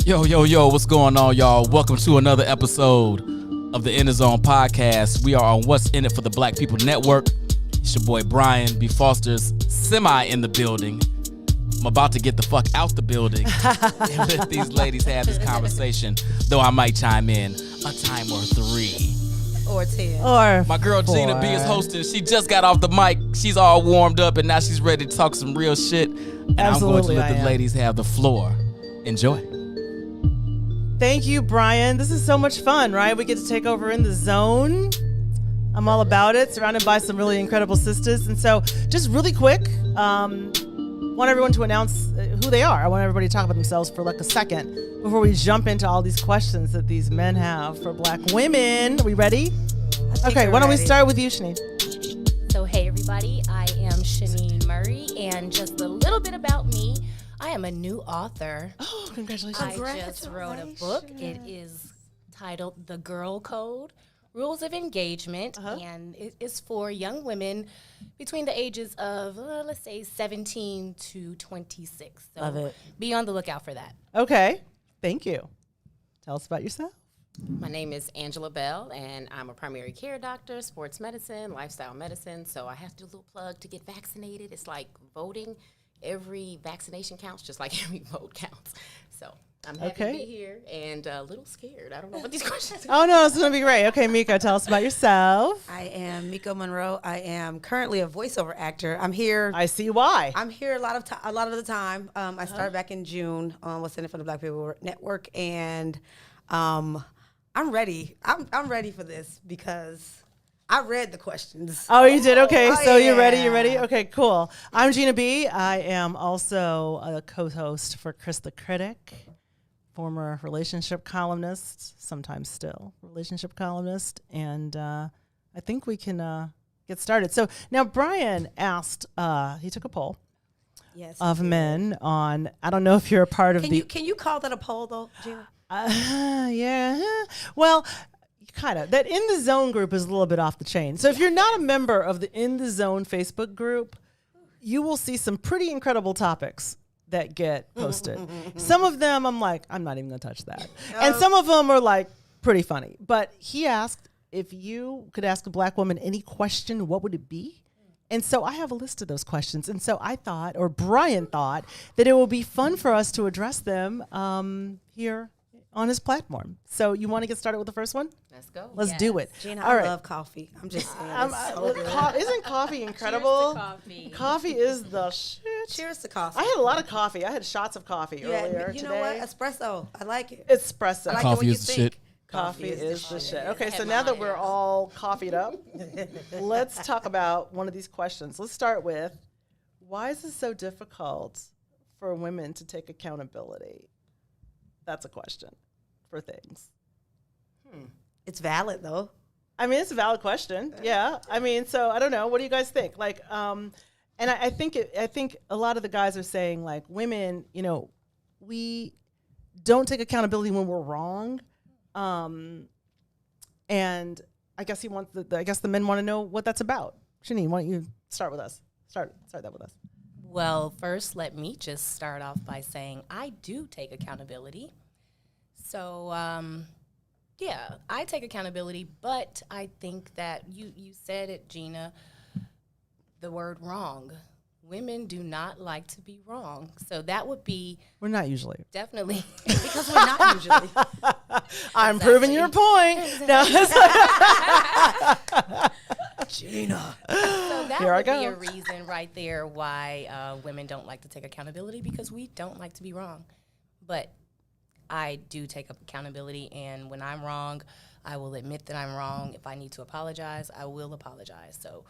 Yo, what's going on, y'all? Welcome to another episode of the In the Zone podcast. We are on What's in It for the Black People Network. It's your boy Brian B. Foster's semi in the building. I'm about to get the fuck out the building and let these ladies have this conversation, though I might chime in a time or three. Or 10. Or My girl 4. Gina B is hosting. She just got off the mic. She's all warmed up, and now she's ready to talk some real shit. And Absolutely, I'm going to let I the am. ladies have the floor. Enjoy. Thank you, Brian. This is so much fun, right? We get to take over in the zone. I'm all about it, surrounded by some really incredible sisters. And so, just really quick, want everyone to announce who they are. I want everybody to talk about themselves for like a second before we jump into all these questions that these men have for black women. Are we ready? Okay, why don't we start with you, Shani? So, hey, everybody. I am Shanine Murray, and just a little bit about me. I am a new author. Oh, congratulations. I just wrote a book. It is titled The Girl Code, Rules of Engagement, and it is for young women between the ages of, let's say, 17 to 26. So Love it. be on the lookout for that. Okay, thank you. Tell us about yourself. My name is Angela Bell, and I'm a primary care doctor, sports medicine, lifestyle medicine. So I have to do a little plug to get vaccinated. It's like voting. Every vaccination counts, just like every vote counts. So I'm happy to be here and a little scared. I don't know what these questions are. Oh, no, it's going to be great. Okay, Mika, tell us about yourself. I am Miko Monroe. I am currently a voiceover actor. I'm here. I see why. I'm here a lot of the time. I started back in June on What's in It for the Black People Network, and I'm ready. I'm ready for this because I read the questions. Oh, you did? Okay, Oh, so you're ready? yeah. You're ready? Okay, cool. I'm Gina B. I am also a co-host for Chris the Critic, former relationship columnist, sometimes still relationship columnist, and I think we can get started. So now Brian asked, he took a poll Yes. of men on, I don't know if you're a part of Can you call that a poll though, Gina? yeah. Well, kind of. That In the Zone group is a little bit off the chain. So if you're not a member of the In the Zone Facebook group, you will see some pretty incredible topics that get posted. Some of them I'm like, I'm not even going to touch that. And some of them are like pretty funny. But he asked if you could ask a black woman any question, what would it be? And so I have a list of those questions. And so I thought, or Brian thought, that it would be fun for us to address them here on his platform. So you want to get started with the first one? Let's go. Let's do it. Gina, All I right. love coffee. I'm just saying. It's so good. Isn't coffee incredible? Coffee. Coffee is the shit. Cheers to coffee. I had a lot of coffee. I had shots of coffee earlier you today. know what? Espresso. I like it. Espresso. I like Coffee it when you is the think. shit. Coffee is the shit. Okay, I so had now that mine. we're all coffeeed up, let's talk about one of these questions. Let's start with, why is it so difficult for women to take accountability? That's a question for things. It's valid though. I mean, it's a valid question. Yeah. I mean, so I don't know. What do you guys think? Like, and I think a lot of the guys are saying like, women, you know, we don't take accountability when we're wrong. And I guess the men want to know what that's about. Shanine, why don't you start with us? Start that with us. Well, first, let me just start off by saying I do take accountability. So, yeah, I take accountability, but I think that you said it, Gina, the word wrong. Women do not like to be wrong. So that would be We're not usually. definitely Because we're not usually. I'm proving your point. No, Gina. So that Here I would be go. a reason right there why women don't like to take accountability, because we don't like to be wrong. But I do take up accountability, and when I'm wrong, I will admit that I'm wrong. If I need to apologize, I will apologize. So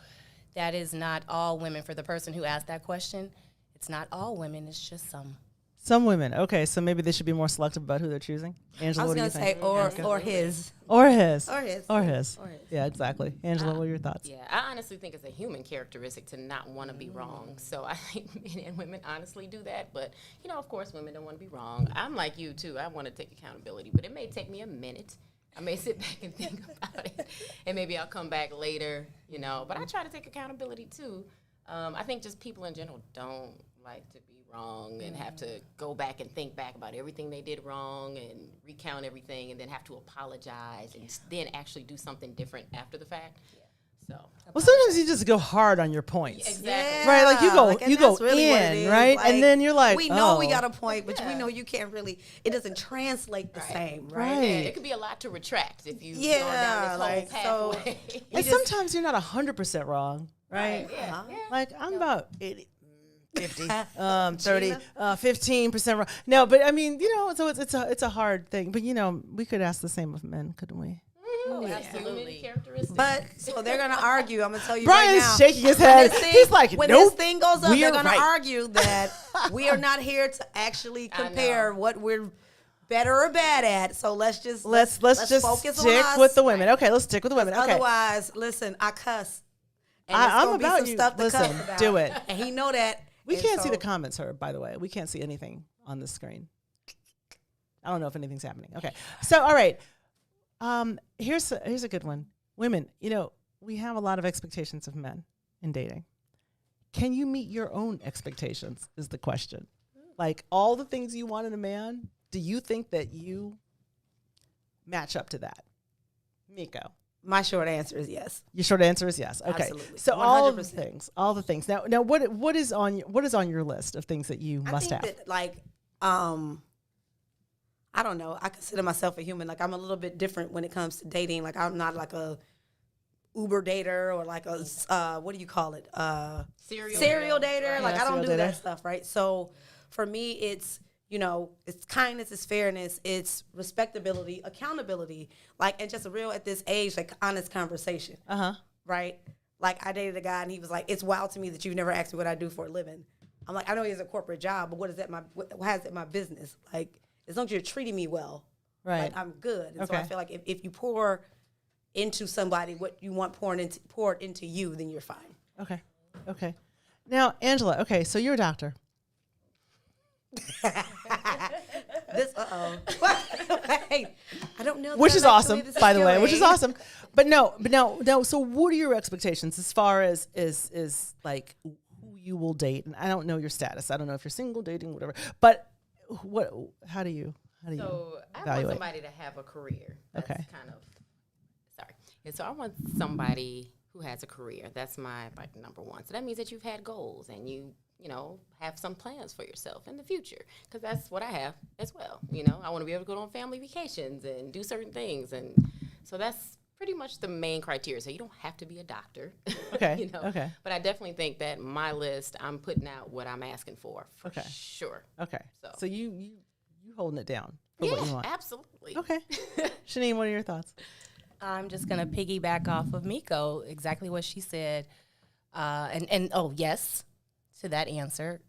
that is not all women. For the person who asked that question, it's not all women, it's just some. some women. Okay, so maybe they should be more selective about who they're choosing. Angela, I was what do you gonna say think? or his. Or his. Or his. Or his. Or his. Yeah, exactly. Angela, what are your thoughts? Yeah, I honestly think it's a human characteristic to not want to be wrong. So I think men and women honestly do that. But, you know, of course, women don't want to be wrong. I'm like you, too. I want to take accountability. But it may take me a minute. I may sit back and think about it. And maybe I'll come back later, you know. But I try to take accountability, too. I think just people in general don't like to be wrong and have to go back and think back about everything they did wrong and recount everything and then have to apologize and then actually do something different after the fact. So Well, sometimes you just go hard on your points. exactly. Right, like you go, and you go that's really what it in, is. right, Like, and then you're like, we know we oh. got a point, but we know you can't really. It doesn't translate the same, right? Right. Yeah, it could be a lot to retract if you Yeah, go down this like, whole so- pathway. And sometimes you're not 100% wrong, right? Yeah, yeah. Like I'm about 80, 50, 30, 15% wrong. No, but I mean, you know, so it's a hard thing. But you know, we could ask the same of men, couldn't we? Oh, absolutely. Characteristics. But so they're gonna argue. I'm gonna tell you Brian's right now. shaking his When head. this thing- He's like, when nope. this thing goes up, we they're are gonna right. argue that we are not here to actually compare what we're better or bad at. So let's just Let's just focus on stick us. with the women. Okay, let's stick with the women. Okay, Otherwise, listen, I cuss. And there's I'm gonna be about some you. stuff to Listen, cuss about. do it. And he know that. We And can't see so- the comments, her. By the way, we can't see anything on the screen. I don't know if anything's happening. Okay, so all right. Here's a good one. Women, you know, we have a lot of expectations of men in dating. Can you meet your own expectations? Is the question. Like all the things you want in a man, do you think that you match up to that? Miko. My short answer is yes. Your short answer is yes. Okay. Absolutely. So all of the 100%. things, all the things. Now what is on your list of things that you must I have? think that, like, I don't know. I consider myself a human. Like, I'm a little bit different when it comes to dating. Like, I'm not like a Uber dater or like a what do you call it? Serial dater. Like, I don't serial do dater. that stuff, right? So for me, it's, you know, it's kindness, it's fairness, it's respectability, accountability, like, and just a real, at this age, like, honest conversation, right? Like, I dated a guy and he was like, it's wild to me that you've never asked me what I do for a living. I'm like, I know he has a corporate job, but what is that? How is it my business? Like, as long as you're treating me well, Right. like, I'm good. And so I Okay. feel like if you pour into somebody what you want poured into you, then you're fine. Okay. Okay. Now, Angela, okay, so you're a doctor. This, Wait, I don't know. that Which I'm is actually awesome, this by the way, which is accurate. awesome. But no. So what are your expectations as far as is like who you will date? And I don't know your status. I don't know if you're single, dating, whatever. But how do you So I want evaluate? somebody to have a career. That's Okay. kind of sorry. And so I want somebody who has a career. That's my like number one. So that means that you've had goals and you know, have some plans for yourself in the future. Because that's what I have as well. You know, I want to be able to go on family vacations and do certain things. And so that's pretty much the main criteria. So you don't have to be a doctor. Okay, You know? okay. But I definitely think that my list, I'm putting out what I'm asking for Okay. sure. Okay. So- So you holding it down for Yeah, what you want. absolutely. Okay. Shanine, what are your thoughts? I'm just gonna piggyback off of Miko, exactly what she said, and yes, to that answer,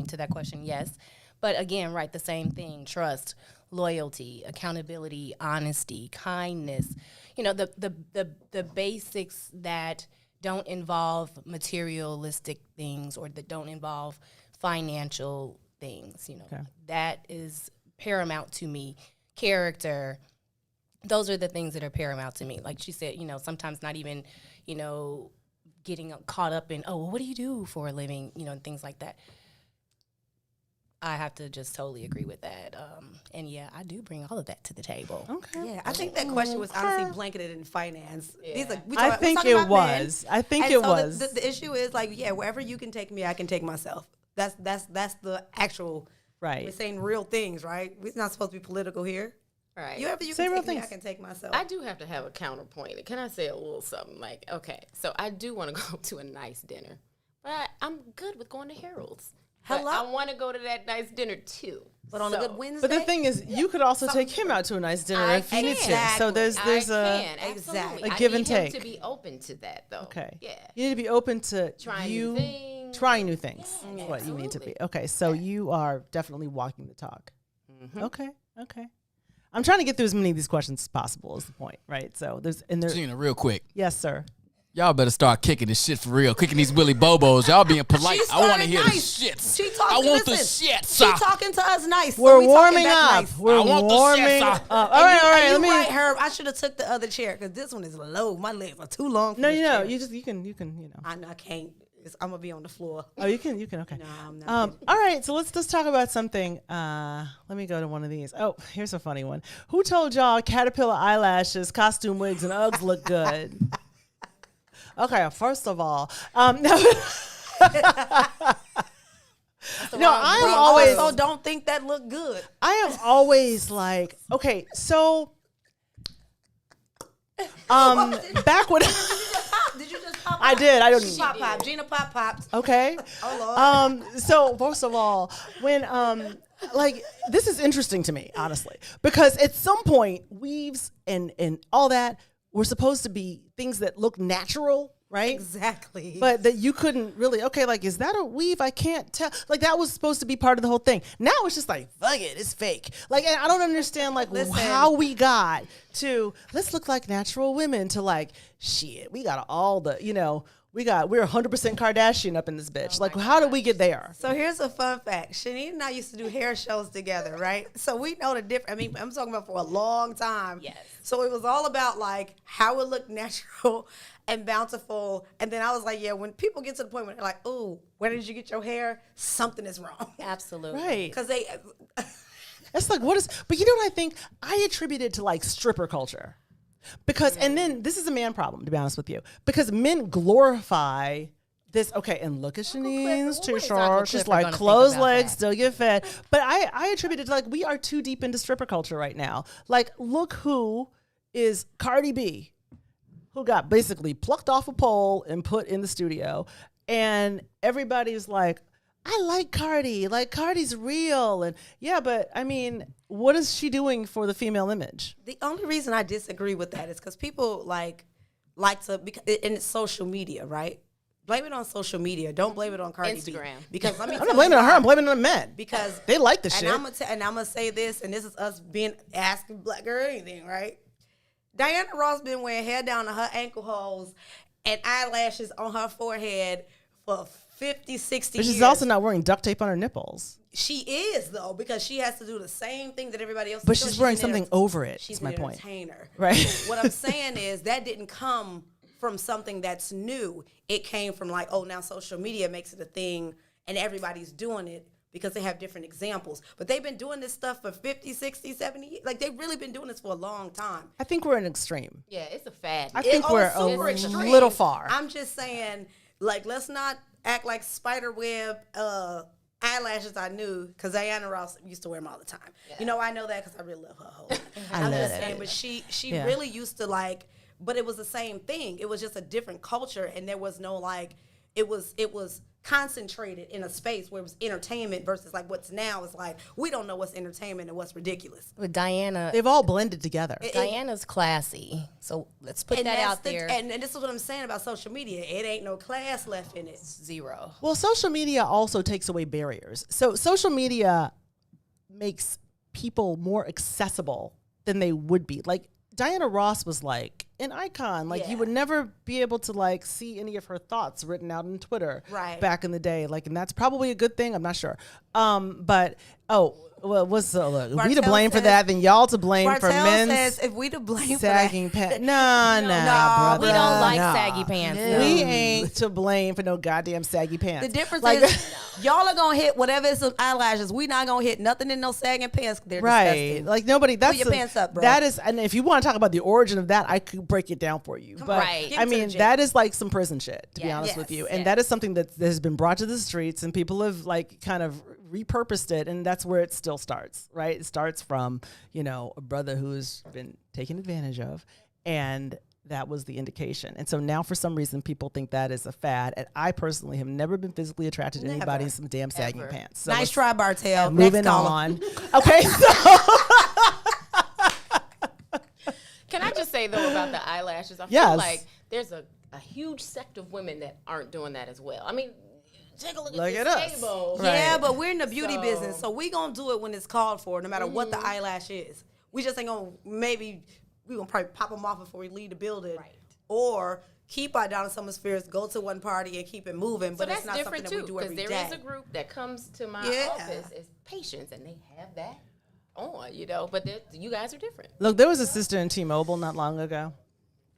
to that question, yes. But again, right, the same thing: trust, loyalty, accountability, honesty, kindness. You know, the basics that don't involve materialistic things or that don't involve financial things. You know, Okay. that is paramount to me. Character. Those are the things that are paramount to me. Like she said, you know, sometimes not even, you know, getting caught up in, oh, well, what do you do for a living, you know, and things like that. I have to just totally agree with that. And yeah, I do bring all of that to the table. Okay. Yeah, I think that question was honestly blanketed in finance. These are, I think it was. I think And it so was. The issue is like, yeah, wherever you can take me, I can take myself. That's the actual. Right. We're saying real things, right? We're not supposed to be political here. Right. Wherever you Say can real take me, I things. can take myself. I do have to have a counterpoint. Can I say a little something? Like, okay, so I do want to go to a nice dinner, but I'm good with going to Harold's. But Hello? I want to go to that nice dinner too. but on a good Wednesday. But the thing is, you could also take him out to a nice dinner I if you need to. So can. there's I a can, exactly. absolutely. A I give need and him take. to be open to that, though. okay. Yeah. You need to be open to Trying you new things. trying new things. Yeah, is what you need to be. absolutely. Okay, so you are definitely walking the talk. Mm-hmm. Okay. I'm trying to get through as many of these questions as possible. Is the point, right? So there's Gina, real quick. yes, sir. Y'all better start kicking this shit for real. Kicking these Willy Bobos. Y'all being polite. She I want to started hear nice. the shits. She talking, I want listen, the shits. She talking to us nice. so We're we talking warming back up. nice. We're I want the warming shits up. off. All right. And Let me. you right, Herb. I should have took the other chair because this one is low. My legs are too long. For No, this you know, chair. you can, you know. I know I can't. I'm gonna be on the floor. Oh, you can. Okay. No, I'm not. All right, so let's talk about something. Let me go to one of these. Oh, here's a funny one. Who told y'all caterpillar eyelashes, costume wigs, and Uggs look good? Okay, first of all, no, I am always. Also don't think that look good. I am always like, okay, so, back when Did you just pop? I did, I don't. Pop. Gina popped. Okay. Oh Lord. So first of all, when like this is interesting to me, honestly, because at some point weaves and all that were supposed to be things that look natural, right? Exactly. But that you couldn't really, okay, like, is that a weave? I can't tell. Like, that was supposed to be part of the whole thing. Now it's just like, fuck it, it's fake. Like, and I don't understand, like, how we got to, let's look like natural women, to like, shit, we got all the, we're 100% Kardashian up in this bitch. Like, how did we get there? So here's a fun fact. Shanine and I used to do hair shows together, right? So we know the difference. I mean, I'm talking about for a long time. Yes. So it was all about like how it looked natural and bountiful. And then I was like, yeah, when people get to the point where they're like, ooh, where did you get your hair? Something is wrong. Absolutely. Right. Because they, It's like, what is, but you know what I think? I attribute it to like stripper culture. Because, and then this is a man problem, to be honest with you, because men glorify this. Okay, and look at Shanine's Cliff, what is t-shirt. Uncle She's Cliff like, gonna think closed about legs, that? still get fed. But I attribute it to like, we are too deep into stripper culture right now. Like, look who is Cardi B, who got basically plucked off a pole and put in the studio. And everybody's like, I like Cardi. Like, Cardi's real. And yeah, but I mean, what is she doing for the female image? the only reason I disagree with that is because people like to, because, and it's social media, right? Blame it on social media. Don't blame it on Cardi B. Instagram. Because let me I'm tell not blaming you it on her. why. I'm blaming it on the men. Because They like the and shit. I'm gonna say this, and this is us being asking black girl anything, right? Diana Ross been wearing hair down to her ankle holes and eyelashes on her forehead for 50, 60 But years. she's also not wearing duct tape on her nipples. She is though, because she has to do the same thing that everybody else. But is doing. she's wearing an something over it. She's Is my an point. entertainer, Right. What I'm saying is that didn't come from something that's new. It came from like, oh, now social media makes it a thing, and everybody's doing it because they have different examples. But they've been doing this stuff for 50, 60, 70 years. Like, they've really been doing this for a long time. I think we're an extreme. Yeah, it's a fad. I think Oh, we're it's a super extreme. little far. I'm just saying, like, let's not act like spiderweb eyelashes I knew, because Diana Ross used to wear them all the time. You know, I know that because I really love her whole life. I'm love just that. saying, but she Yeah. really used to like, but it was the same thing. It was just a different culture, and there was no like, it was concentrated in a space where it was entertainment versus like what's now is like, we don't know what's entertainment and what's ridiculous. With Diana, They've all blended together. Diana's classy. So let's put that that's out there. And this is what I'm saying about social media. It ain't no class left in it. Zero. Well, social media also takes away barriers. So social media makes people more accessible than they would be. Like, Diana Ross was like an icon. Like, you Yeah. would never be able to like see any of her thoughts written out on Twitter Right. back in the day. Like, and that's probably a good thing. I'm not sure. But well, what's we to Bartell blame for says- that? Then y'all to blame for Bartell men's says if we to blame sagging for that, pants. Nah, brother. We don't like Nah. saggy pants. No. We ain't to blame for no goddamn saggy pants. the difference Like- is y'all are gonna hit whatever is some eyelashes. We not gonna hit nothing in no sagging pants. They're Right, disgusting. like nobody. That's your pants up, bro. That is, and if you want to talk about the origin of that, I could break it down for you. But Right. Give I it to the mean, jail. that is like some prison shit, to be Yeah. honest with Yes, you. And yes. that is something that has been brought to the streets, and people have like kind of repurposed it, and that's where it still starts. Right, it starts from a brother who's been taken advantage of, and that was the indication. And so now, for some reason, people think that is a fad. And I personally have never been physically attracted to Never. anybody in some damn sagging Ever. pants. So Nice let's- try, Bartell. Moving Next caller. on. Okay, so. Can I just say though about the eyelashes? I Yes. feel like there's a huge sect of women that aren't doing that as well. I mean, take a look Look at at this us. table. Right. Yeah, but we're in the beauty So- business, so we gonna do it when it's called for, no matter what the eyelash is. We just ain't gonna we gonna probably pop them off before we leave the building, Right. or keep our Donna Summer Spheres, go to one party and keep it moving. So But that's it's not something different that we too, do because every there day. is a group that comes to my Yeah. office as patients, and they have that on, But you guys are different. Look, there was a sister in T-Mobile not long ago.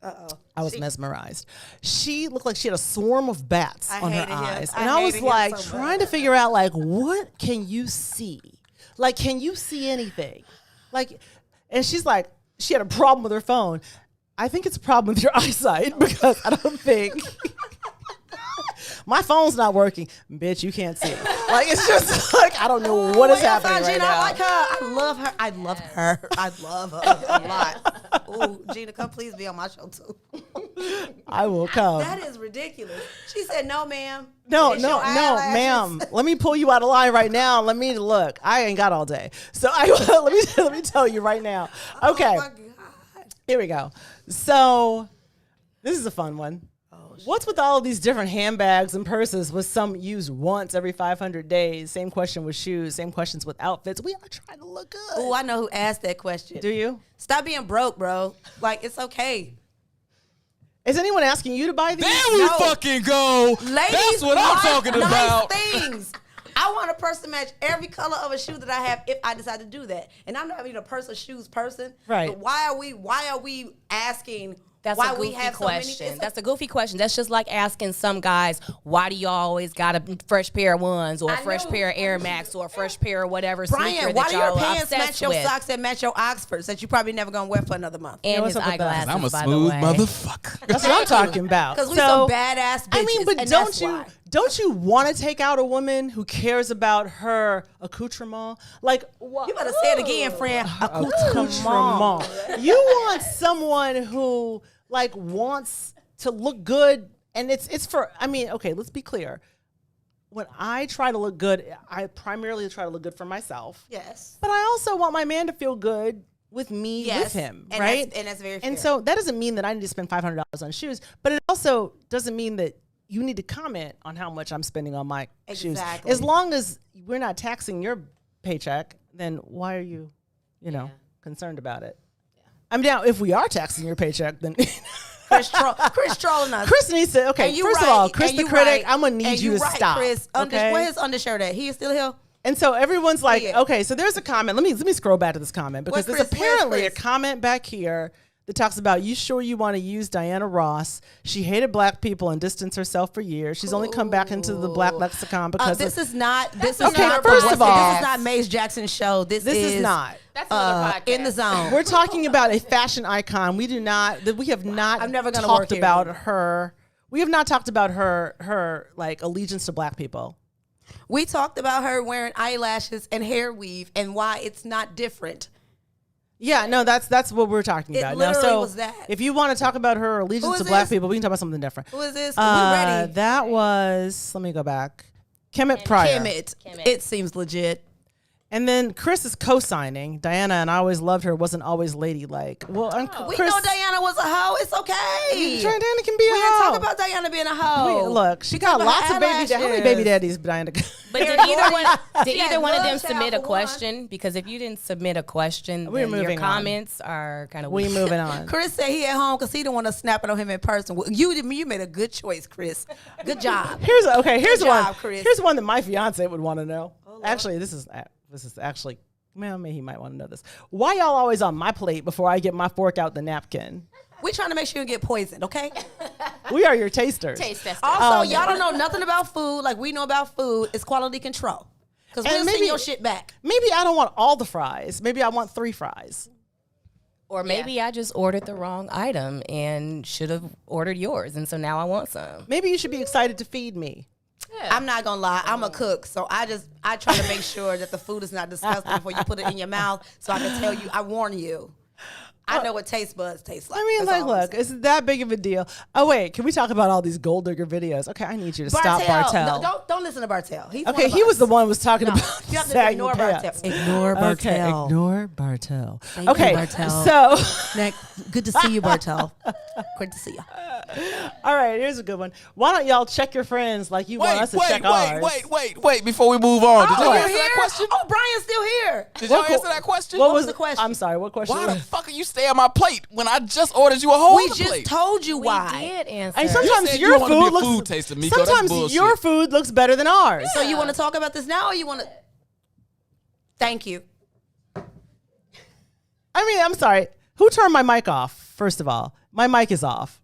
I was mesmerized. She looked like she had a swarm of bats on her hated him. eyes. I And I was hated him like so trying to figure out like, what can you see? Like, can you see anything? Like, and she's like, she had a problem with her phone. I think it's a problem with your eyesight because I don't think my phone's not working. Bitch, you can't see. Like, it's just like, I don't know what is happening right Gina, now. I like her. I love her. I love her. I love her a lot. Ooh, Gina, come please be on my show too. I will come. That is ridiculous. She said, no, ma'am. No, It's no, your no, eyelashes. ma'am. Let me pull you out of line right now. Let me look. I ain't got all day. So let me tell you right now. Okay. Oh my God. Here we go. So this is a fun one. What's with all of these different handbags and purses with some used once every 500 days? Same question with shoes, same questions with outfits. We are trying to look good. Oh, I know who asked that question. Do you? Stop being broke, bro. Like, it's okay. Is anyone asking you to buy these? There we No. fucking go. Ladies, That's what I'm like talking nice about. things. I want a purse to match every color of a shoe that I have if I decide to do that. And I'm not even a purse or shoes person. Right. But why are we asking That's why a goofy we have question. so many? That's a goofy question. That's just like asking some guys, why do you always got a fresh pair of ones or a I fresh know. pair of Air Max or a fresh pair of whatever sneaker Brian, why that do your y'all are pants match obsessed your with. socks that match your Oxfords that you probably never gonna wear for another month? And what's his up with that? eyeglasses, I'm a by smooth the way. motherfucker. That's what I'm talking about. Because we So, some badass bitches. I mean, but and don't that's you why. don't you want to take out a woman who cares about her accoutrement? Like, You better say it again, friend. accoutrement. You want someone who like wants to look good, and it's for. I mean, okay, let's be clear. When I try to look good, I primarily try to look good for myself. Yes. But I also want my man to feel good with me, Yes, with him, and right? that's very And fair. so that doesn't mean that I need to spend $500 on shoes, but it also doesn't mean that you need to comment on how much I'm spending on my shoes. Exactly. As long as we're not taxing your paycheck, then why are you, concerned about it? I'm down. If we are taxing your paycheck, then Chris trolling us. Chris needs to. Okay, And you first of right, all, Chris and the you critic, right, I'm gonna need and you to right, stop. Chris, Okay. where's his undershirt at? He is still here. And so everyone's like, Yeah. okay, so there's a comment. Let me scroll back to this comment because Where's there's Chris? Where's apparently a Chris? comment back here that talks about, you sure you want to use Diana Ross? She hated black people and distanced herself for years. She's only come back into the black lexicon because This of, is not. This Okay, is not. first of all- this is not Maze Jackson's show. This is not. That's another podcast. In the zone. We're talking about a fashion icon. We have not I'm never gonna work talked here. about her. We have not talked about her like allegiance to black people. We talked about her wearing eyelashes and hair weave and why it's not different. Yeah, no, that's what we're talking It about. Now, literally so was that. if you want to talk about her Who allegiance is to black this? people, we can talk about something different. Who is this? We're ready. That was, let me go back. Kemet Pryor. Kemet. It seems legit. And then Chris is co-signing. Diana, and I always loved her, wasn't always ladylike. Well, and We Chris, know Diana was a hoe. It's okay. Diana can be a We didn't hoe. talk about Diana being a hoe. Look, she Because got of lots her of baby daddies. How many baby eyelashes. daddies Diana got? But did Very either one good. did She had either one of them love child submit a for one. question? Because if you didn't submit a question, We're then your moving on. comments are kind of We weak. moving on. Chris said he at home because he didn't want to snap it on him in person. Well, you made a good choice, Chris. Good job. Here's one. Good job, Chris. Here's one that my fiance would want to know. Actually, this is actually. Well, maybe he might want to know this. Why y'all always on my plate before I get my fork out the napkin? We're trying to make sure you get poisoned, okay? We are your tasters. Taste tester. Also, y'all don't know nothing about food like we know about food. It's quality control. Because And we'll maybe- send your shit back. Maybe I don't want all the fries. Maybe I want 3 fries. Or maybe I just ordered the wrong item and should have ordered yours, and so now I want some. Maybe you should be excited to feed me. I'm not gonna lie, I'm a cook, so I try to make sure that the food is not disgusting before you put it in your mouth, so I can tell you, I warn you. I know what taste buds taste like. I mean, That's like, all I'm look, saying. is it that big of a deal? Oh, wait, can we talk about all these gold digger videos? Okay, I need you to stop Bartell. No, don't listen to Bartell. He's Okay, one of he was us. the one who was talking No, about you have to sagging ignore pants. Bartell. Ignore Okay, Bartell. ignore Bartell. Thank you, Okay, Bartell. so, Good to see you, Bartell. Great to see you. all right, here's a good one. Why don't y'all check your friends like you want us to check ours? Wait, before we move on. Did y'all you're answer that question? Oh, Brian's still here. Did y'all What answer that question? What was the question? I'm sorry, what question? Why the fuck are you stay on my plate when I just ordered you a whole We other just plate? told you We why. did answer. And sometimes said you your wanted to be food a looks. food taster, Miko. That's Sometimes bullshit. your food looks better than ours. So you want to talk about this now, or you want to? Thank you. I mean, I'm sorry. Who turned my mic off? First of all, My mic is off.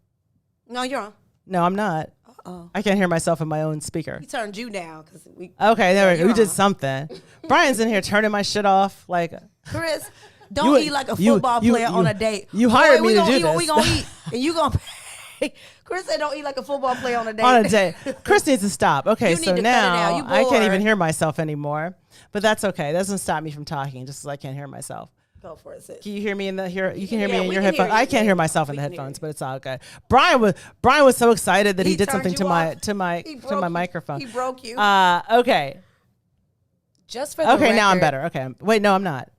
No, you're on. No, I'm not. Oh, I can't hear myself in my own speaker. he turned you down because we. Okay, there we go. you're We did on. something. Brian's in here turning my shit off. Like, Chris, don't eat like a football player on a date. You hired Boy, me to do eat this. what we gonna eat, and you gonna pay. Chris said, "Don't eat like a football player on a date." On a day. Chris needs to stop. Okay, You so need to cut it out. now You I can't even bored. hear myself anymore. But that's okay. That doesn't stop me from talking, just as I can't hear myself. Go for it, sis. Can you hear me in the here? You can hear Yeah, me in we your can hear headphones. you. I can't hear myself in We the can hear headphones, you. but it's all good. Brian was so excited that he did turned something you to my off. to my He to broke my you. microphone. He broke you. Okay. Just for the Okay, now I'm record- better. Okay. Wait, no, I'm not.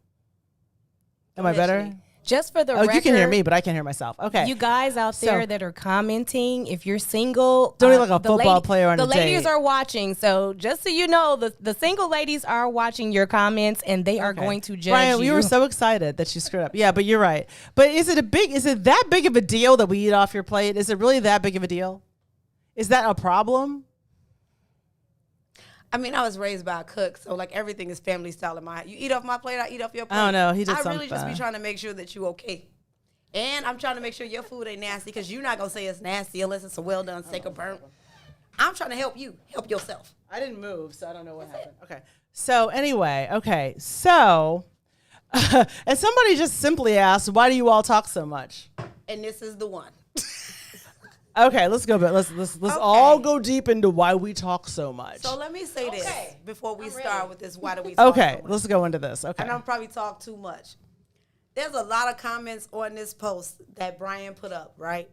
Am I ahead, better? Shanique. Just for the Oh, record, you can hear me, but I can't hear myself. Okay. You guys out there So- that are commenting, if you're single, Don't eat like a the football player on the a ladies date. are watching. So just so you know, the single ladies are watching your comments, and they are Okay. going to judge Brian, you. we were so excited that you screwed up. Yeah, but you're right. But is it that big of a deal that we eat off your plate? Is it really that big of a deal? Is that a problem? I mean, I was raised by a cook, so like everything is family style in my. You eat off my plate, I eat off your plate. I don't know. He did I really just be something. trying to make sure that you okay. And I'm trying to make sure your food ain't nasty because you're not gonna say it's nasty unless it's a well done steak or burnt. I'm trying to help you help yourself. I didn't move, so I don't know what happened. Okay. So anyway, okay. So, and somebody just simply asked, why do you all talk so much? And this is the one. Okay, let's go. But let's all go deep into why we talk so much. So let me say this Okay. before we I'm start ready. with this. Why do we talk Okay, so much? let's go into this. Okay. And I'm probably talk too much. There's a lot of comments on this post that Brian put up, right?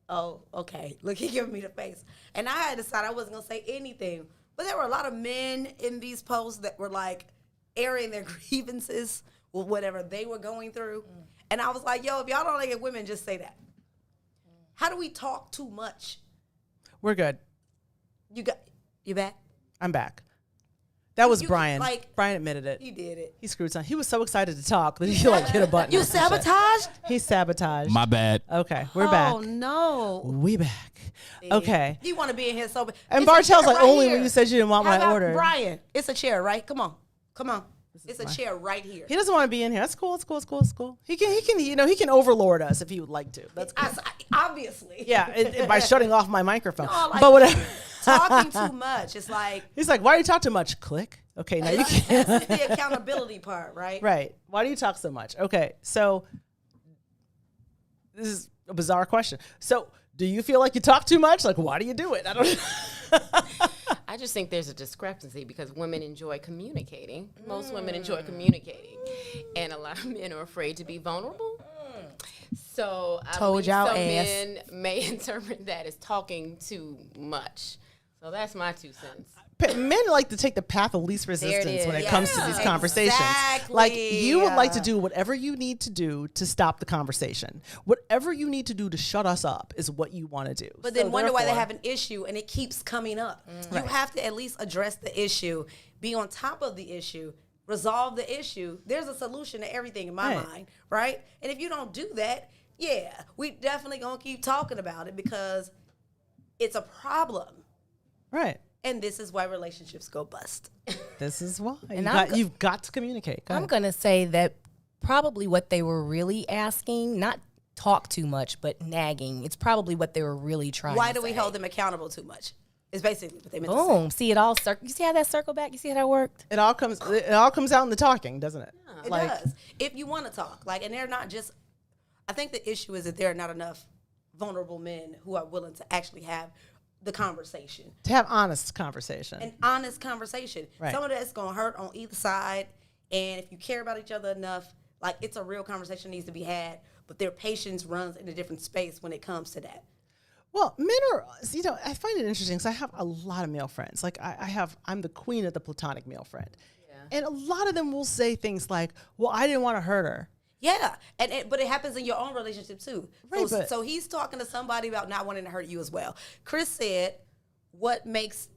Oh, okay. Look, he giving me the face. And I had decided I wasn't going to say anything. But there were a lot of men in these posts that were like airing their grievances with whatever they were going through. And I was like, yo, if y'all don't like it, women, just say that. How do we talk too much? We're good. You back? I'm back. That was You- Brian. like- Brian admitted it. You did it. He screwed something. He was so excited to talk that he like hit a button. You or some shit. sabotaged? He sabotaged. My bad. Okay, we're back. Oh, no. We back. Okay. You want to be in here so bad. And It's a Bartel's chair like, right only here. when you said you didn't want How my about order. Brian, it's a chair, right? Come on. It's a chair right here. He doesn't want to be in here. That's cool. It's cool. It's cool. It's cool. He can, he can overlord us if he would like to. That's cool. Obviously. Yeah, by shutting off my microphone. No, like- But whatever. Talking too much. It's like, He's like, why do you talk too much? Click. Okay, now you can. this is the accountability part, right? Right. Why do you talk so much? Okay, so this is a bizarre question. So, do you feel like you talk too much? Like, why do you do it? I don't know. I just think there's a discrepancy because women enjoy communicating. Most women enjoy communicating, and a lot of men are afraid to be vulnerable. So I Told believe y'all some ass. men may interpret that as talking too much. So that's my 2 cents. Men like to take the path of least resistance when it is. comes to these conversations. Exactly. Like, you would like to do whatever you need to do to stop the conversation. Whatever you need to do to shut us up is what you want to do. But then So wonder why they therefore- have an issue and it keeps coming up. You have to at least address the issue, be on top of the issue, resolve the issue. There's a solution to everything in my Right. mind, right? And if you don't do that, yeah, we definitely gonna keep talking about it because it's a problem. Right. And this is why relationships go bust. This is why. I'm You've got to communicate. Go I'm ahead. going to say that probably what they were really asking, not talk too much, but nagging. It's probably what they were really trying Why to do we say. hold them accountable too much? It's basically what they meant to say. Boom. See it all You see how that circle back? You see how that worked? It all comes out in the talking, doesn't it? It does. If you want to talk, like, and they're not just. I think the issue is that there are not enough vulnerable men who are willing to actually have the conversation, To have honest conversation. an honest conversation. Right. Some of that's gonna hurt on either side, and if you care about each other enough, like, it's a real conversation needs to be had. But their patience runs in a different space when it comes to that. Well, men are, I find it interesting because I have a lot of male friends. Like, I'm the queen of the platonic male friend. And a lot of them will say things like, well, I didn't want to hurt her. Yeah, but it happens in your own relationship too. Right, so, but- so he's talking to somebody about not wanting to hurt you as well. Chris said, "What makes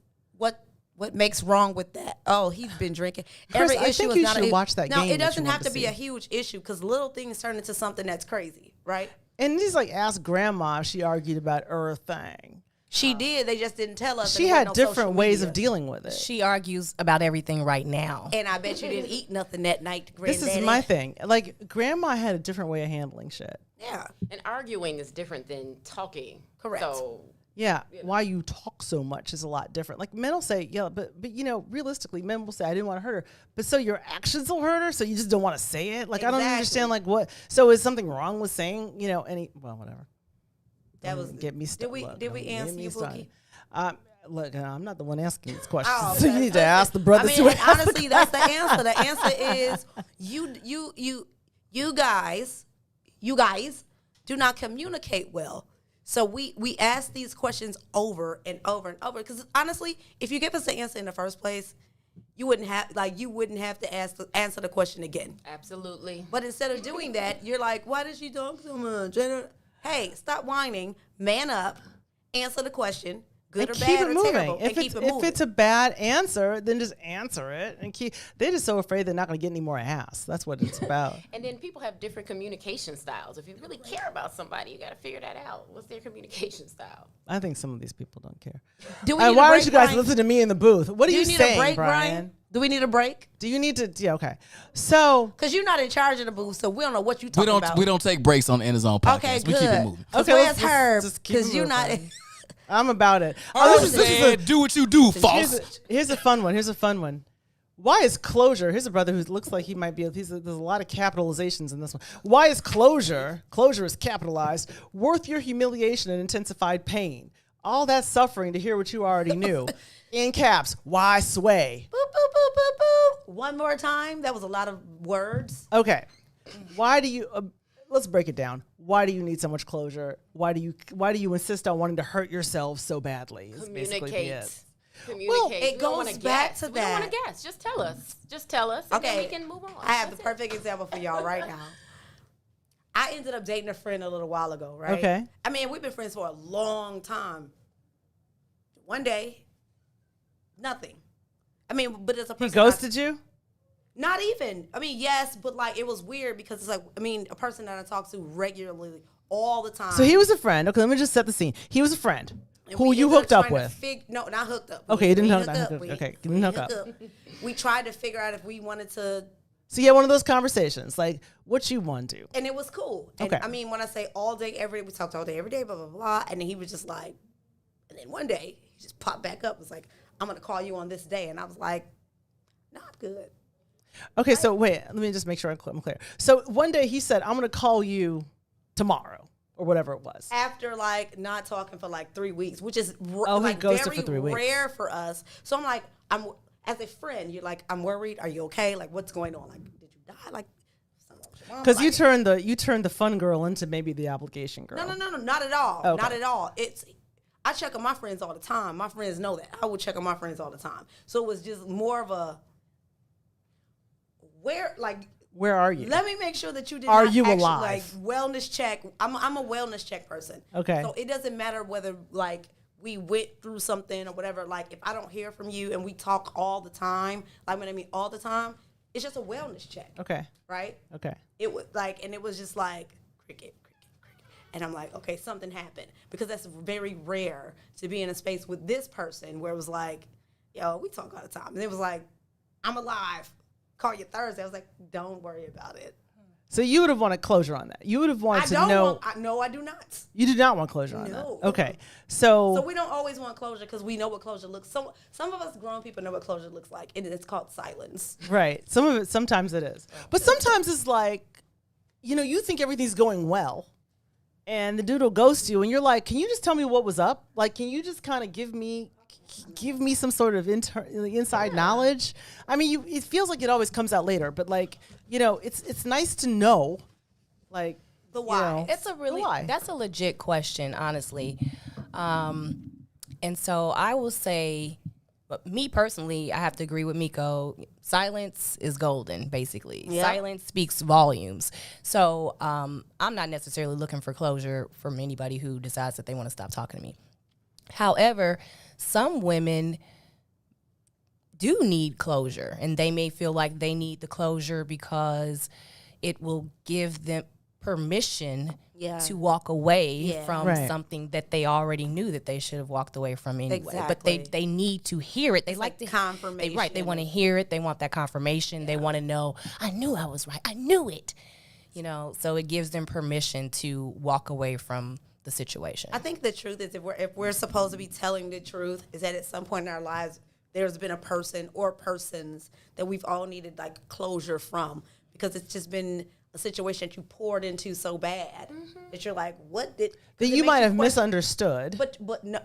wrong with that? Oh, he's been drinking. Chris, I issue think is you not should a, watch that now, game it that you doesn't wanted have to to be see. a huge issue because little things turn into something that's crazy, right? And he's like, ask grandma if she argued about thing. She did. They just didn't tell us. She and it had wasn't no different social ways media. of dealing with it. She argues about everything right now. And I bet you didn't eat nothing that night, This Granddaddy. is my thing. Like, grandma had a different way of handling shit. Yeah. And arguing is different than talking. Correct. So Yeah, why you talk so much is a lot different. Like, men will say, yeah, but you know, realistically, men will say, I didn't want to hurt her. But so your actions will hurt her, so you just don't want to say it? Like, I don't Exactly. understand, like, what? So is something wrong with saying, you know, well, whatever. That Don't was get me started. Did we answer you, Bookie? Look, I'm not the one asking these questions. Oh, so you okay. need to ask the brothers I who mean, and ask the honestly, that's the answer. The answer is you guys do not communicate well. So we ask these questions over and over and over. Because honestly, if you give us the answer in the first place, you wouldn't have to answer the question again. absolutely. But instead of doing that, you're like, why does she talk so much? Hey, stop whining, man up, answer the question, good or and bad keep it or moving. terrible, If and keep it's it moving. if it's a bad answer, then just answer it and keep. They're just so afraid they're not going to get any more ass. That's what it's about. And then people have different communication styles. If you really care about somebody, you got to figure that out. What's their communication style? I think some of these people don't care. Do we need a Why break, don't you guys Brian? listen to me in the booth? What are Do you you need saying, a break, Brian? Do we need a break? Do you need to? Yeah, okay. So Because you're not in charge of the booth, so we don't know what you talking about. We don't take breaks on the In His Zone podcast. Okay, We good. keep it moving. Okay, Okay, where's let's Herb? just keep it Because you're not. moving. I'm about it. Herb this is said, do what you do, false. here's a fun one. Here's a fun one. Why is closure? Here's a brother who looks like he might be. There's a lot of capitalizations in this one. Why is closure is capitalized, worth your humiliation and intensified pain? All that suffering to hear what you already knew. In caps, why sway? Boop, boop, boop, boop, boop. One more time. That was a lot of words. Okay. Why do you? Let's break it down. Why do you need so much closure? Why do you insist on wanting to hurt yourself so badly? Is basically Communicate. it. Communicate. it We don't goes wanna back guess. to We don't want that. to guess. Just tell us. Just tell us. And then Okay. we can move on. I have That's the it. perfect example for y'all right now. I ended up dating a friend a little while ago, right? Okay. I mean, we've been friends for a long time. One day, nothing. I mean, but it's a person He ghosted you? Not even. I mean, yes, but like it was weird because it's like, I mean, a person that I talk to regularly all the time. So he was a friend. Okay, let me just set the scene. He was a friend And who we you ended hooked up trying to with. no, not hooked up. Okay, We- you didn't we hook hooked up. We- Okay, you we didn't hook hooked up. We tried to figure out if we wanted to, So you had one of those conversations, like what you want to do. and it was cool. And Okay. I mean, when I say all day, every day, we talked all day, every day, blah, blah, blah. And then he was just like, and then one day, he just popped back up. Was like, I'm going to call you on this day. And I was like, no, I'm good. Okay, so wait, let me just make sure I'm clear. So one day he said, I'm going to call you tomorrow or whatever it was. After like not talking for like 3 weeks, which is Oh, he like ghosted very for 3 weeks. rare for us. So I'm like, as a friend, you're like, I'm worried. Are you okay? Like, what's going on? Like, did you die? Like, Because like, you turned the fun girl into maybe the obligation girl. No, not at all. Okay. Not at all. I check on my friends all the time. My friends know that. I would check on my friends all the time. So it was just more of a Where are you? let me make sure that you did Are not you actually, alive? like wellness check. I'm a wellness check person. Okay. So it doesn't matter whether like we went through something or whatever. Like if I don't hear from you and we talk all the time, like when I mean all the time, it's just a wellness check. Okay. Right? Okay. It was like, and it was just like cricket. And I'm like, okay, something happened. Because that's very rare to be in a space with this person where it was like, yo, we talk all the time. And it was like, I'm alive. Call you Thursday. I was like, don't worry about it. So you would have wanted closure on that. You would have wanted to know. No, I do not. You do not want closure on No. that. Okay. So So we don't always want closure because we know what closure looks. Some of us grown people know what closure looks like, and it's called silence. right. Some of it, sometimes it is. But sometimes it's like, you think everything's going well. And the dude will ghost you, and you're like, "Can you just tell me what was up? Like, can you just kind of give me some sort of inside knowledge?" I mean, it feels like it always comes out later, but like, it's nice to know, like The why. It's a really why? that's a legit question, honestly. And so I will say, but me personally, I have to agree with Miko. Silence is golden, basically. Yeah. Silence speaks volumes. So I'm not necessarily looking for closure from anybody who decides that they want to stop talking to me. However, some women do need closure, and they may feel like they need the closure because it will give them permission Yeah. to walk away Yeah. from Right. something that they already knew that they should have walked away from anyway. But Exactly. they need to hear it. They like to confirmation. They want to hear it. They want that confirmation. They want to know, I knew I was right. I knew it. You know, so it gives them permission to walk away from the situation. I think the truth is if we're supposed to be telling the truth, is that at some point in our lives there's been a person or persons that we've all needed like closure from, because it's just been a situation that you poured into so bad that you're like, what did That it you makes might have question- misunderstood.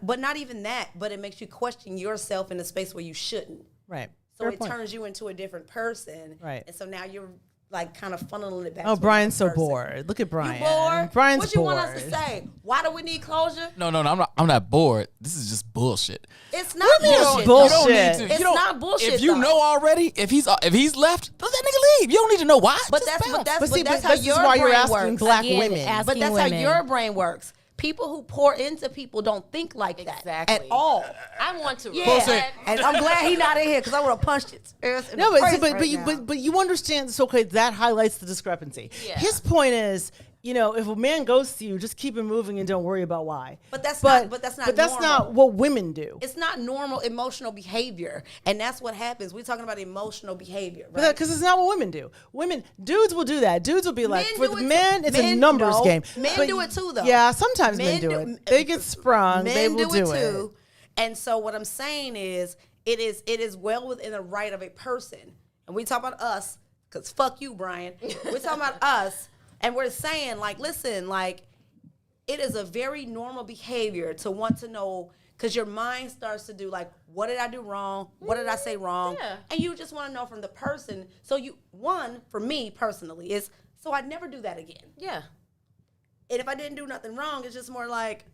but not even that. But it makes you question yourself in a space where you shouldn't. Right. So Fair it point. turns you into a different person. Right. And so now you're like kind of funneling it back. Oh, to Brian's so another person. bored. Look at Brian. You bored? Brian's what you bored. want us to say? Why do we need closure? No, I'm not bored. This is just bullshit. It's not do you mean it's bullshit. bullshit? though. You don't need to. It's you don't, not bullshit, If you though. know already, if he's left, let that nigga leave. You don't need to know why. But Just that's bounce. But see, that's but how this is your why you're brain asking works. black Again, women. ask- But that's Asking how your women. brain works. People who pour into people don't think like that Exactly. at all. I want to. Yeah, and I'm glad he's not in here because I would have punched it. No, but you understand. So okay, that highlights the discrepancy. Yeah. His point is, you know, if a man ghosts you, just keep it moving and don't worry about why. But that's not normal. what women do. It's not normal emotional behavior, and that's what happens. We're talking about emotional behavior, right? Because it's not what women do. Dudes will do that. Dudes will be like, Men for do the it men, too. it's a Men- numbers no, game. men But do it too, though. Yeah, sometimes men do it. They get sprung. They will do it. too. And so what I'm saying is, it is well within the right of a person. And we talk about us, because fuck you, Brian. We're talking about us, and we're saying, like, listen, like, it is a very normal behavior to want to know, because your mind starts to do, like, what did I do wrong? What did I say wrong? Yeah. And you just want to know from the person. So for me personally, is so I'd never do that again. Yeah. And if I didn't do nothing wrong, it's just more like,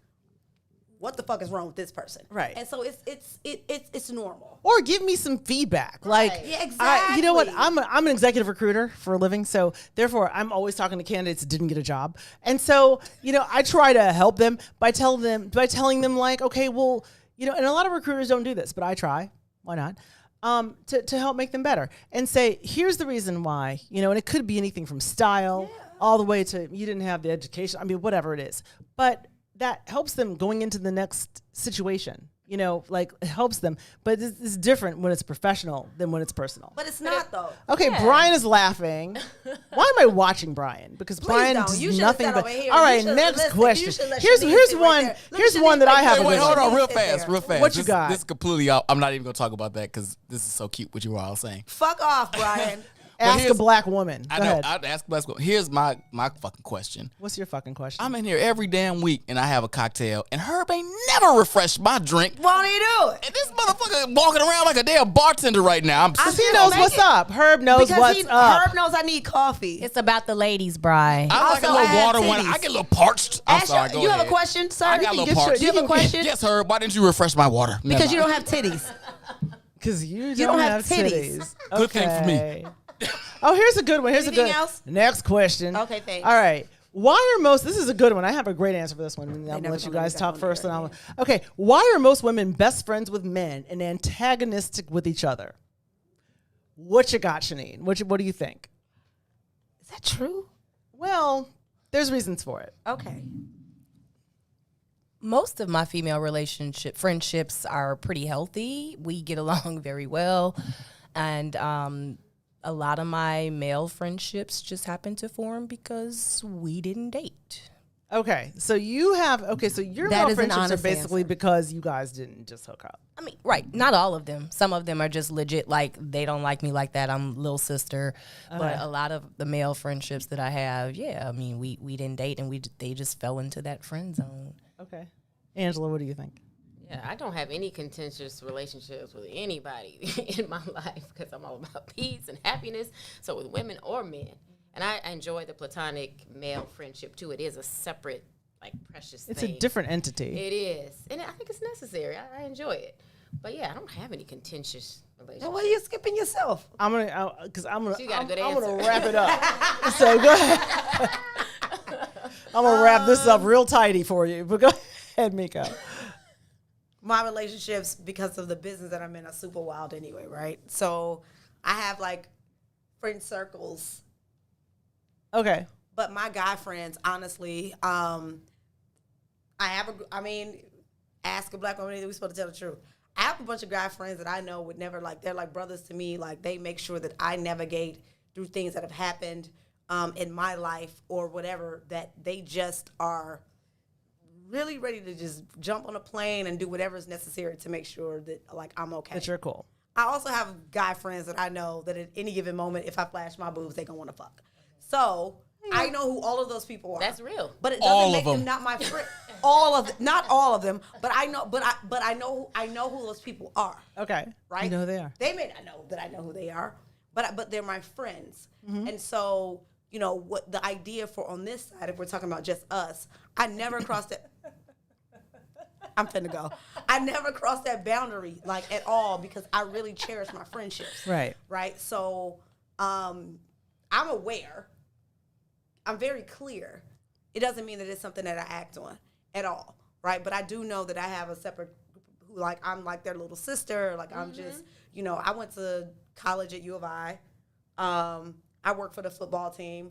what the fuck is wrong with this person? Right. And so it's normal. Or give me some feedback. Like, Yeah, you know what? exactly. I'm an executive recruiter for a living, so therefore I'm always talking to candidates that didn't get a job, and so you know I try to help them by telling them like, okay, well, you know, and a lot of recruiters don't do this, but I try. Why not? To help make them better and say, here's the reason why, you know, and it could be anything from style all the way to you didn't have the education. I mean, whatever it is, but that helps them going into the next situation. You know, like it helps them, but it's different when it's professional than when it's personal. But it's not though. Okay, Brian is laughing. Why am I watching Brian? Because Brian don't. does You should've nothing sat but. over here. All You right, should've next listened. question. You should let Here's Shanice sit right one. there. Look Here's at one Shanice that I right have. there. a Wait, good hold one. on, real Sit there. fast, real fast. What you This- got? This is completely out. I'm not even gonna talk about that because this is so cute what you were all saying. Fuck off, Brian. Ask a here's- black woman. Go I know. ahead. I'd ask. Here's my fucking question. What's your fucking question? I'm in here every damn week and I have a cocktail and Herb ain't never refreshed my drink. Won't he do it? And this motherfucker walking around like a damn bartender right now. I'm Because sick he of knows it. what's up. Herb knows what's up. Herb knows I need coffee. It's about the ladies, Bri. I like a Also, I little have water when titties. I get a little parched. I'm Ask sorry. Go you have ahead. a question, sir? I got a You little can get parched. Do you have a question? Yes, Herb. Why didn't you refresh my water? Because you don't have titties. Because you don't don't have have titties. titties. Good thing for me. Okay. Oh, here's a good one. Here's Anything a good else? Next question. Okay, thanks. All right. Why are most, this is a good one. I have a great answer for this one. I'm going to never let you gonna guys let talk that first. one And there, I'll, okay. Why are most women best friends with men and antagonistic with each other? What you got, Shanine? What do you think? Is that true? Well, there's reasons for it. Okay. Most of my female friendships are pretty healthy. We get along very well. And a lot of my male friendships just happen to form because we didn't date. Okay. So so your That male is an friendships are honest basically answer. because you guys didn't just hook up. I mean, right, not all of them. Some of them are just legit, like, they don't like me like that. I'm little sister. But a lot of the male friendships that I have, yeah, I mean, we didn't date and they just fell into that friend zone. Okay. Angela, what do you think? Yeah, I don't have any contentious relationships with anybody in my life because I'm all about peace and happiness. So with women or men. And I enjoy the platonic male friendship too. It is a separate, like, precious It's thing. a different entity. It is. And I think it's necessary. I enjoy it. But yeah, I don't have any contentious relationships. Now, what are you skipping yourself? I'm gonna You got a good I'm gonna answer. wrap it up. So go ahead. I'm gonna wrap this up real tidy for you. But go ahead, Miko. My relationships, because of the business that I'm in, are super wild anyway, right? So I have like friend circles Okay. But my guy friends, honestly, ask a black woman, we're supposed to tell the truth. I have a bunch of guy friends that I know would never, like, they're like brothers to me. Like, they make sure that I navigate through things that have happened in my life or whatever, that they just are really ready to just jump on a plane and do whatever is necessary to make sure that, like, I'm okay. That you're cool. I also have guy friends that I know that at any given moment, if I flash my boobs, they gonna want to fuck. So I know who all of those people are. That's real. But it doesn't All make of them them. not my friend. All of them, not all of them, but I know. But I know who those people are. Okay. Right? You know who they are. They may not know that I know who they are, but they're my friends. And so, you know, what the idea for on this side, if we're talking about just us, I never crossed it. I'm finna go. I never crossed that boundary, like, at all, because I really cherish my friendships. Right. Right. So I'm aware. I'm very clear. It doesn't mean that it's something that I act on at all. Right. But I do know that I have a separate group who, like, I'm like their little sister. Like, I'm just, you know, I went to college at U of I. I work for the football team.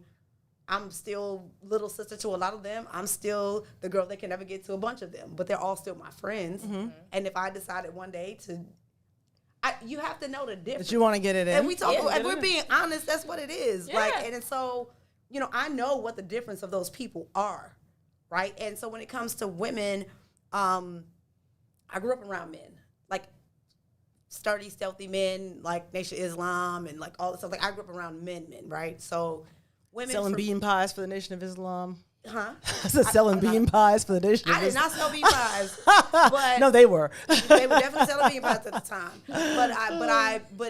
I'm still little sister to a lot of them. I'm still the girl they can never get to a bunch of them, but they're all still my friends. And if I decided one day to, you have to know the difference. But you want to get it in. And we talk, Yeah. if we're being honest, that's what it is. Yeah. Like, and so, you know, I know what the difference of those people are, right? And so when it comes to women, I grew up around men, like sturdy, stealthy men, like Nation of Islam and like all this stuff. Like, I grew up around men, right? So women selling for- bean pies for the Nation of Islam. Huh? I said selling bean pies for the Nation of I did Islam. not sell bean pies, but No, they were. they were definitely selling bean pies at the time. But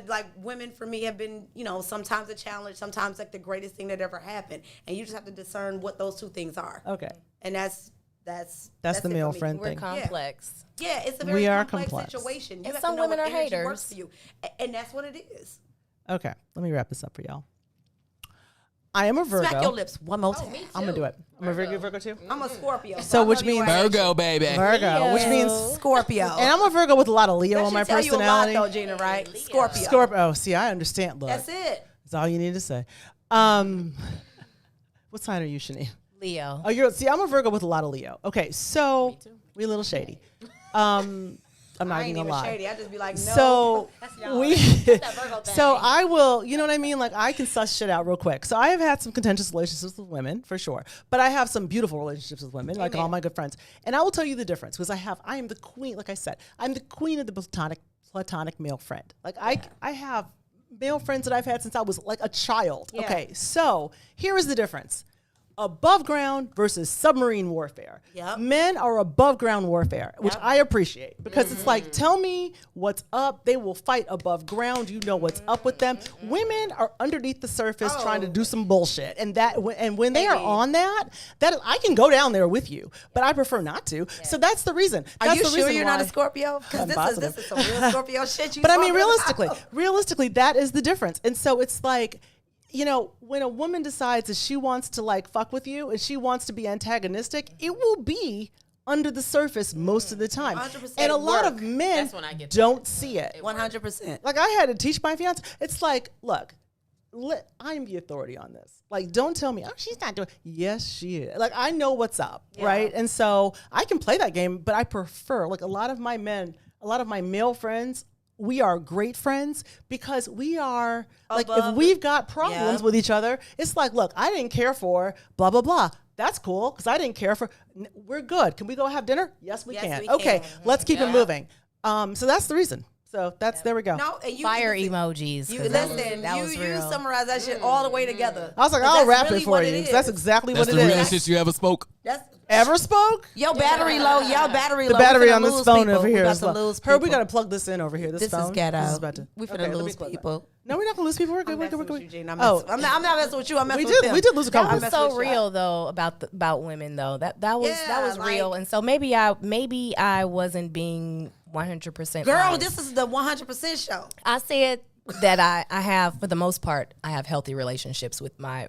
like, women for me have been, you know, sometimes a challenge, sometimes like the greatest thing that ever happened, and you just have to discern what those two things are. Okay. And that's the it male for me. friend We're thing. complex. Yeah, it's a very We are complex, complex. situation. You And have some to know women what are energy haters. works for you, and that's what it is. Okay. Let me wrap this up for y'all. I am a Virgo. Smack your lips one more time. I'm gonna do it. I'm a Virgo too. I'm a Scorpio. So I which love you means- all. Virgo, baby. Virgo, which means, Scorpio. and I'm a Virgo with a lot of Leo that in my should tell personality. you a lot, though, Gina, right? Scorpio. Scorpio. Oh, see, I understand. Look, That's it. that's all you need to say. What sign are you, Shani? Leo. Oh, I'm a Virgo with a lot of Leo. Okay, so we a little shady. I'm not I ain't even even gonna lie. shady. I just be like, no. So we, Virgo thing. so I will, you know what I mean? Like, I can suss shit out real quick. So I have had some contentious relationships with women for sure, but I have some beautiful relationships with women, like all my good friends. And I will tell you the difference because I am the queen. Like I said, I'm the queen of the platonic male friend. Like I have male friends that I've had since I was like a child. Yeah. Okay, so here is the difference. Above ground versus submarine warfare. Yep. Men are above ground warfare, which I appreciate because it's like, tell me what's up. They will fight above ground. You know what's up with them. Women are underneath the surface trying to do some bullshit, and when they are on that I can go down there with you, but I prefer not to. So that's the reason. Are That's you the sure reason you're not why- a Scorpio? Because this is some real Scorpio shit you But I mean, talking about. realistically, that is the difference. And so it's like, you know, when a woman decides that she wants to like fuck with you and she wants to be antagonistic, it will be under the surface most of the time. 100% And a lot of work. men That's when I get don't see it. 100%. Like, I had to teach my fiance. It's like, look, I'm the authority on this. Like, don't tell me, oh, she's not doing. Yes, she is. Like, I know what's up, right? And so I can play that game, but I prefer, like, a lot of my male friends, we are great friends because we are, like, if Above- we've got problems Yeah. with each other, it's like, look, I didn't care for blah, blah, blah. That's cool because I didn't care for, we're good. Can we go have dinner? Yes, we Yes, can. we Okay, can. let's keep it moving. So that's the reason. So there we go. No, and you Fire listen, emojis. You 'cause that was- listen. that was you real. summarize that shit all the way together. I was like, 'Cause I'll that's rap really it for what you. is. 'Cause that's exactly That's what the it realest is. shit you ever spoke. That's Ever spoke? your battery low. Your battery The low. battery We finna on this lose phone people. over here We about is to low. lose Herb, we people. got to plug this in over here. This This phone. is ghetto. This is about to. We finna Okay, let me lose plug that. people. No, we're not gonna lose people. We're good. I'm We're good. messing We're with you, good. Gene. Oh, I'm not messing with you. I'm messing we with did. them. We did lose a couple. I'm That was messing so with y'all. real though about women though. That was Yeah, real, like- and so maybe I wasn't being 100% Girl, honest. this is the 100% show. I said that I have, for the most part, I have healthy relationships with my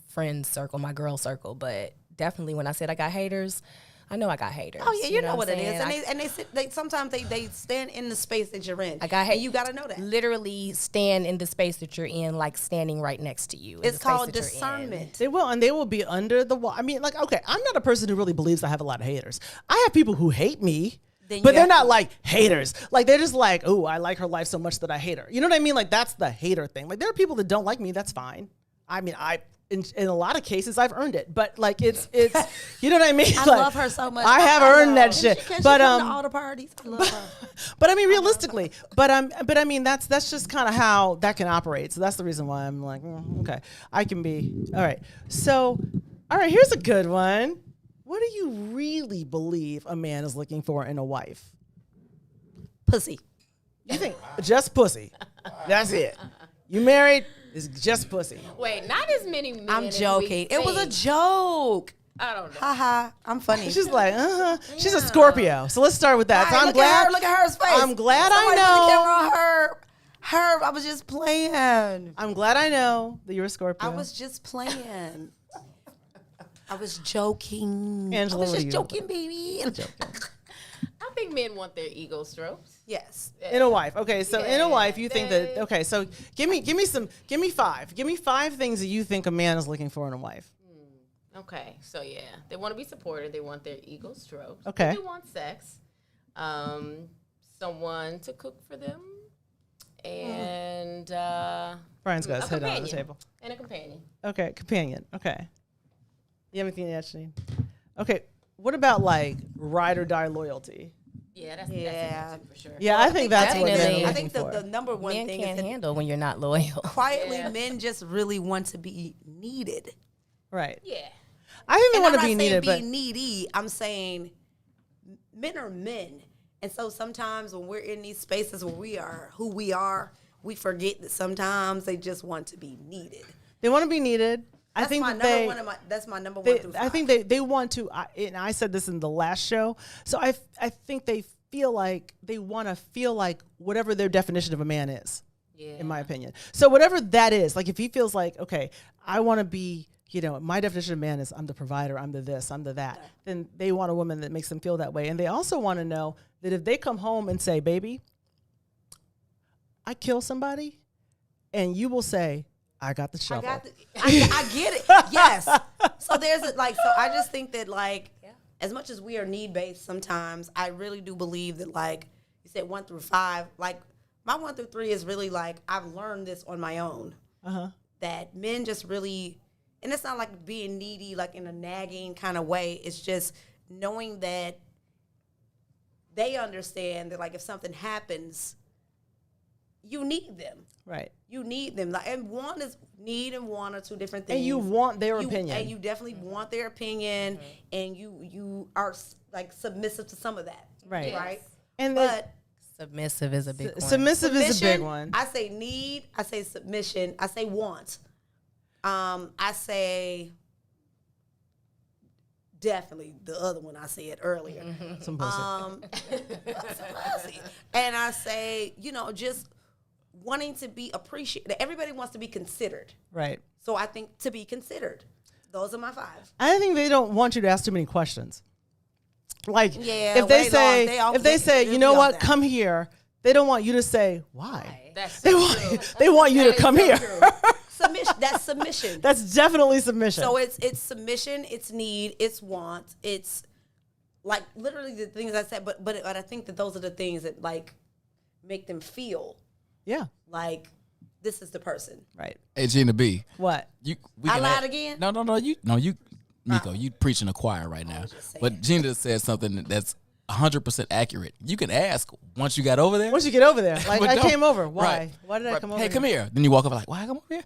friend circle, my girl circle. But definitely when I said I got haters, I know I got haters. Oh yeah, you know what I'm it is, saying? and they sometimes they stand in the space that you're in. I got and you got to know that. Literally stand in the space that you're in, like standing right next to you. in It's the space called that you're in. discernment. They will, and they will be under the wall. I mean, like, okay, I'm not a person who really believes I have a lot of haters. I have people who hate me, Then you but they're have not to- like haters. Like, they're just like, oh, I like her life so much that I hate her. You know what I mean? Like, that's the hater thing. Like, there are people that don't like me. That's fine. I mean, in a lot of cases, I've earned it. But like, it's you know what I mean? I Like, love her so much. I have earned that shit. Can she But come to all the parties? I love her. But I mean, realistically, but I mean, that's just kind of how that can operate. So that's the reason why I'm like, okay, I can be all right. So, all right, here's a good one. What do you really believe a man is looking for in a wife? Pussy. You think just pussy? That's it. You married? It's just pussy. Wait, not as many men. I'm as we joking. It was a think. joke. I don't know. Haha. I'm funny. She's like, She's a Scorpio. So let's start with that. All So right, I'm look glad. At her, look at her face. I'm glad Somebody I put the know. camera on her. Her. I was just playing. I'm glad I know that you're a Scorpio. I was just playing. I was joking. Angela, I was what do just you- joking, baby. I think men want their ego strokes. Yes. In a wife. Okay, so in a Yeah, wife, you think that they- okay, so give me five. Give me 5 things that you think a man is looking for in a wife. Okay, so yeah, they want to be supported. They want their ego stroked. Okay. They want sex. Someone to cook for them, and Brian's got his a head on the companion. table. And a companion. Okay, companion. Okay. You have anything else, Janine? Okay. What about like ride or die loyalty? Yeah, that's Yeah. that's a good for sure. Yeah, I think that's what men are definitely- looking I think for. the number one Men thing can't is that handle when you're not loyal. quietly Yeah. men just really want to be needed. Right. Yeah. I think they And want I'm to be not saying needed, be but needy. I'm saying men are men. And so sometimes when we're in these spaces where we are who we are, we forget that sometimes they just want to be needed. they want to be needed. I That's think my that number they, one of my that's my number they one through 5. I think they want to and I said this in the last show. So I think they feel like they want to feel like whatever their definition of a man is. Yeah. In my opinion. So whatever that is, like if he feels like, okay, I want to be, my definition of man is I'm the provider, I'm the this, I'm the that, then they want a woman that makes them feel that way. And they also want to know that if they come home and say, baby, I kill somebody, and you will say, I got the shovel. I get it. Yes. So so I just think that as much as we are need based sometimes, I really do believe that you said 1 through 5, like my 1 through 3 is really I've learned this on my own. That men just really, and it's not like being needy in a nagging kind of way. It's just knowing that they understand that if something happens, you need them. Right. You need them. And want are 2 different things. And you want their opinion. And you definitely want their opinion, and you are submissive to some of that. Right. Right. And But Submissive is a big one. submissive is a big submission, one. I say need. I say submission. I say want. I say definitely the other one I said earlier. Some pussy. And I say, just wanting to be appreciated. Everybody wants to be considered. Right. So I think to be considered. Those are my 5. I think they don't want you to ask too many questions. Like Yeah, if they way say long. you They'll know be what, off that. come here. They don't want you to say why. That's They so want true. they want you That to is come so here. true. Submission. That's submission. That's definitely submission. So it's submission, it's need, it's want, it's literally the things I said. But I think that those are the things that make them feel yeah. like this is the person. Right. Hey, Gina B. What? We I can lied again? No, Nico, you preaching a choir right now. But Gina said something that's 100% accurate. You can ask once you got over there. Once you get over there, like But I don't- came over. Why? Right. Why did I Right. come over? Hey, come here. Then you walk over like, why I come over here?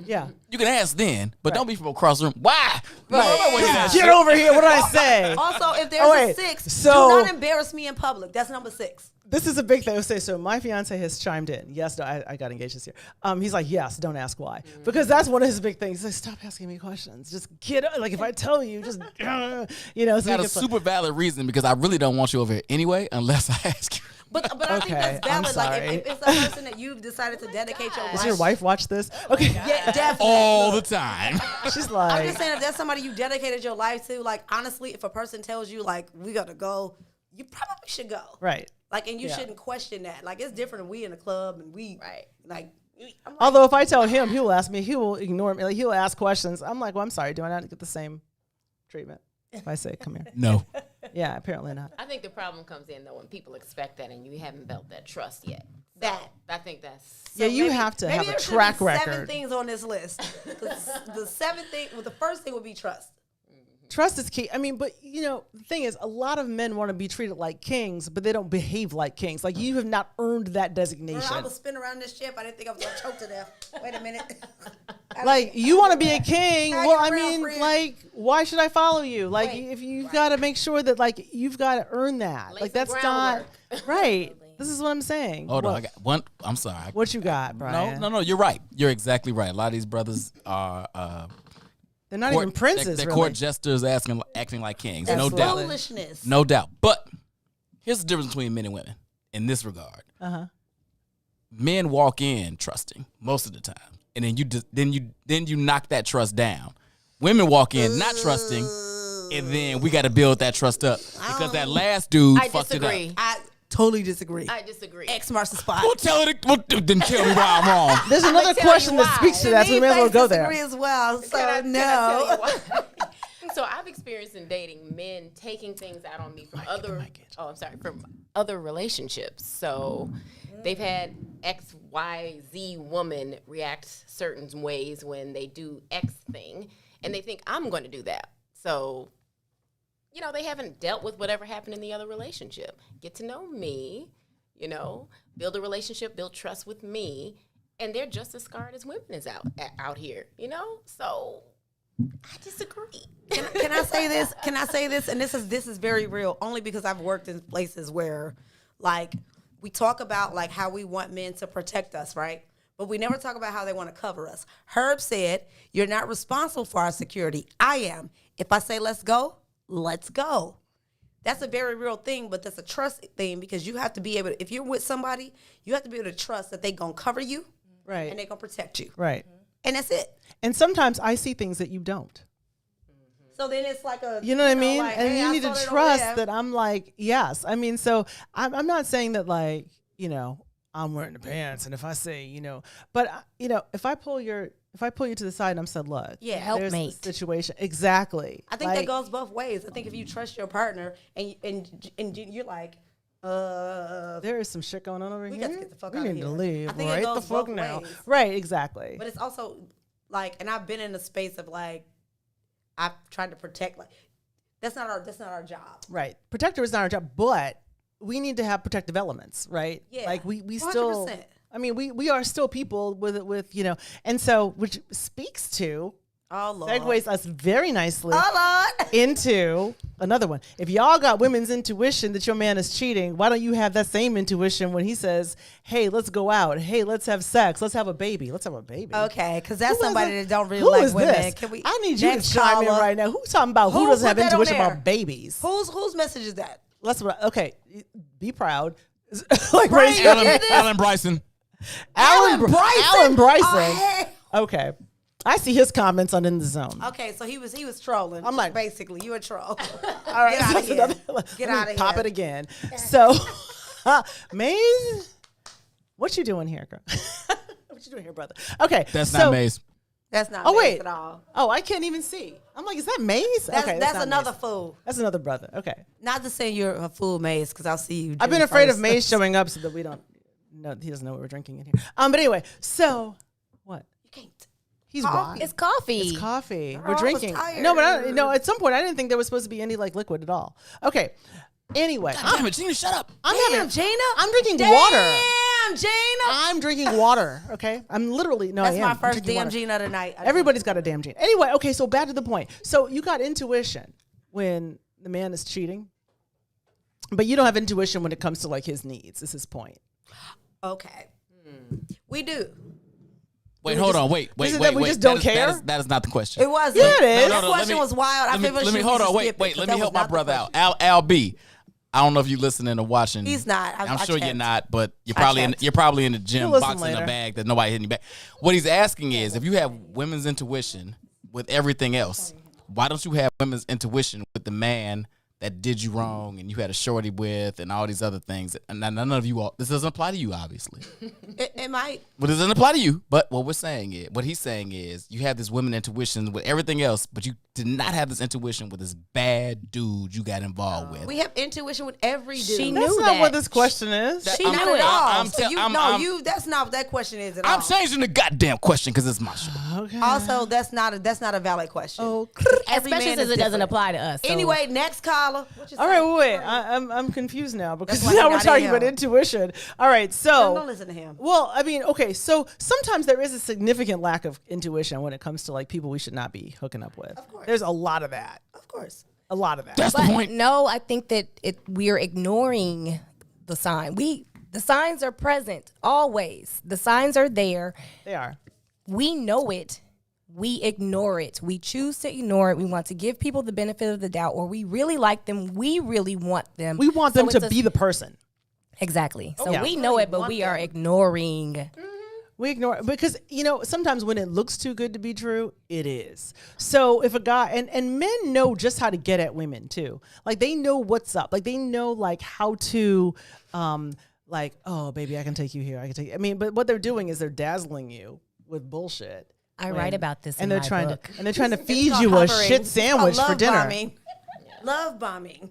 Yeah. You can ask then, but don't be from across the room. Why? No, Right. nobody wanna hear that Get shit. over here. What did I say? Also, if there's Oh, a wait. 6, So- do not embarrass me in public. That's number 6. This is a big thing. So my fiance has chimed in. Yes, no, I got engaged this year. He's like, yes, don't ask why. Because that's one of his big things. He's like, stop asking me questions. Just get, if I tell you, just, so Got he a gets like- super valid reason because I really don't want you over here anyway unless I ask you. But I think Okay, that's I'm valid. Like sorry. if it's a person that you've decided to dedicate your life. Does your wife watch this? Okay. Yeah, definitely. All the time. She's I'm like, just saying if that's somebody you dedicated your life to, like honestly, if a person tells you like we gotta go, you probably should go. right. Like, and you Yeah. shouldn't question that. Like, it's different. We in a club and we Right. like. I'm like, Although if I tell him, he will ask me, he will ignore me. Like he'll ask questions. I'm like, well, I'm sorry. Do I not get the same treatment if I say, come here? No. Yeah, apparently not. I think the problem comes in though when people expect that and you haven't built that trust yet. That. I think that's Yeah, you have to have maybe a there should track be 7 record. things on this list. The 7th thing, well, the first thing would be trust. Trust is key. I mean, but you know, the thing is, a lot of men want to be treated like kings, but they don't behave like kings. Like you have not earned that designation. I was spinning around this ship. I didn't think I was gonna choke to death. Wait a minute. Like you want to be a king. How Well, you I real mean, friend? like, why should I follow you? Like, Right. if you've got to make sure that, like, you've got to earn that. Lay Like, some that's not groundwork. right. This is what I'm saying. Hold on. What- I got one. I'm sorry. What you got, Brian? No. You're right. You're exactly right. A lot of these brothers are They're not even princes, They're really. court jesters acting like kings. No Absolutely. doubt. Foolishness. No doubt. But here's the difference between men and women in this regard. Uh-huh. Men walk in trusting most of the time, and then you knock that trust down. Women walk in not trusting, and then we got to build that trust up because that last dude I fucked disagree. it up. I totally disagree. I disagree. X marks the spot. Well, then tell me why I'm wrong. There's another tell you question that why. speaks to that, so we may as well go there. Disagree as well. So Can I tell no. you why? So I've experienced in dating men taking things out on me from from other relationships. So they've had XYZ woman react certain ways when they do X thing, and they think I'm going to do that. So, you know, they haven't dealt with whatever happened in the other relationship. Get to know me, you know, build a relationship, build trust with me, and they're just as scarred as women is out here, you know. So I disagree. Can I say this? Can I say this? And this is very real, only because I've worked in places where, like, we talk about like how we want men to protect us, right? But we never talk about how they want to cover us. Herb said, "You're not responsible for our security. I am. If I say let's go, let's go." That's a very real thing, but that's a trust thing because you have to be able to, if you're with somebody, you have to be able to trust that they're going to cover you Right. and they're going to protect you. Right. And that's it. And sometimes I see things that you don't. So then it's like a, You know what I mean? like, and hey, you I need saw to that over trust there. that I'm like, yes. I mean, so I'm not saying that like, you know, I'm wearing the pants. And if I say, you know, but you know, if I pull you to the side and I'm said, look, Yeah, there's helpmate. the situation. Exactly. I think Like, that goes both ways. I think if you trust your partner and you're like, there is some shit going on over We here. got to get the fuck we out of need here. to leave I think it right the goes fuck both now. ways. Right, exactly. but it's also like, and I've been in a space of like, I've tried to protect. Like, that's not our job. Right. Protector is not our job, but we need to have protective elements, right? Yeah, Like we still 100%. I mean, we are still people with, you know, and so which speaks to Oh Lord. segues us very nicely Oh Lord. into another one. If y'all got women's intuition that your man is cheating, why don't you have that same intuition when he says, "Hey, let's go out. Hey, let's have sex. Let's have a baby. Let's have a baby." Okay, because that's Who is somebody it? that don't really Who like is women. this? Can we? I need you next to chime in caller. right now. Who's talking about who Who doesn't have put that on intuition there? about babies? Whose message is that? Let's okay. Be proud. Like Right. raise your Alan, hand. Alan Bryson. Alan Bryson. Alan Bryson. Oh, hey. Okay. I see his comments on In the Zone. Okay, so he was trolling. I'm like- basically, you a troll. All right. Get out of so here. that's another- Get let me out of Pop here. it again. So, Maze, what you doing here, girl? What you doing here, brother? Okay. That's so, not Maze. That's not Oh, Maze wait. at all. Oh, I can't even see. I'm like, is that Maze? That's, okay. that's not another Maze. fool. That's another brother. Okay. Not to say you're a fool, Maze, because I'll see you. I've been June afraid of 1st. Maze showing up so that we don't. No, he doesn't know what we're drinking in here. But anyway, so what? You can't. He's Coffee. why? It's coffee. It's coffee. Girl, We're I was drinking. tired. No, but no. At some point, I didn't think there was supposed to be any like liquid at all. Okay. Anyway, Damn it, Gina, shut up. I'm Damn, having. Gina. I'm drinking Damn, water. Gina. I'm drinking water. Okay. I'm literally no. That's I am. my I'm first drinking damn water. Gina of the night. Everybody's got a damn gene. Anyway, okay. So back to the point. So you got intuition when the man is cheating, but you don't have intuition when it comes to like his needs. Is his point? Okay. We do. Wait, hold on. Wait. is it that we just don't care? That is not the question. It was. Yeah, it is. That question was wild. I Let me feel hold on. Wait. Let me help my brother out. Al B. I don't know if you're listening or watching. He's not. I'm I sure you're checked. not, but you're I probably checked. you're probably in the gym You'll listen boxing a later. bag that nobody hitting you back. What he's asking is, if you have women's intuition with everything else, why don't you have women's intuition with the man that did you wrong and you had a shorty with and all these other things? And none of you all, this doesn't apply to you, obviously. It might. Well, this doesn't apply to you, but what he's saying is you have this women intuition with everything else, but you did not have this intuition with this bad dude you got involved with. We have intuition with every dude. She That's knew not that. what this question is. She Not knew at it. all. I'm That's not what that question is at all. I'm changing the goddamn question because it's my show. Okay. Also, that's not a valid question. Oh, Every Especially man since is it doesn't different. apply to us. so- Anyway, next caller. What you all say? right, wait. I'm confused now because That's why now he we're not talking in about here. intuition. All right, so Don't listen to him. Well, I mean, okay, so sometimes there is a significant lack of intuition when it comes to like people we should not be hooking up with. Of course. There's a lot of that. Of course. A lot of that. That's the But point. no, I think that we're ignoring the sign. The signs are present always. The signs are there. They are. We know it. We ignore it. We choose to ignore it. We want to give people the benefit of the doubt, or we really like them. We really want them. We want So them it's to be the person. exactly. So yeah. we know it, but want we are them. ignoring. We ignore it because, sometimes when it looks too good to be true, it is. So if a guy, and men know just how to get at women too. Like they know what's up. Like they know like how to, like, oh baby, I can take you here. I can take, I mean, but what they're doing is they're dazzling you with bullshit. I write about this And in they're my trying book. to, and they're trying to It's feed called you a hovering. shit It's sandwich called for love dinner. Bombing. Love bombing.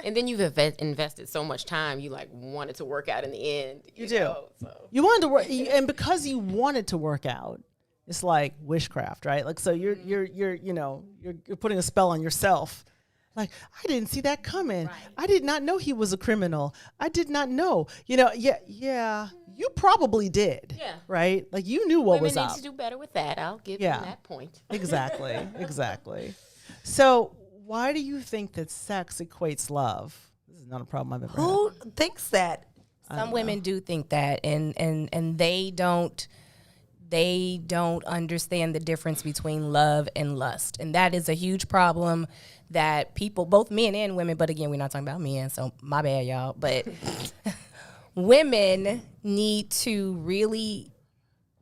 And then you've invested so much time, you like want it to work out in the end. You do. know, so. You wanted to work, and because you wanted to work out, it's like witchcraft, right? Like so, you're putting a spell on yourself. Like I didn't see that coming. I did not know he was a criminal. I did not know. Yeah. You probably did. Yeah. Right. Like you knew what Women was need up. to do better with that. I'll give Yeah. them that point. Exactly. So why do you think that sex equates love? This is not a problem I've ever had. Who thinks that? Some women do think that, and they don't understand the difference between love and lust, and that is a huge problem that people, both men and women, but again, we're not talking about men, so my bad, y'all. But women need to really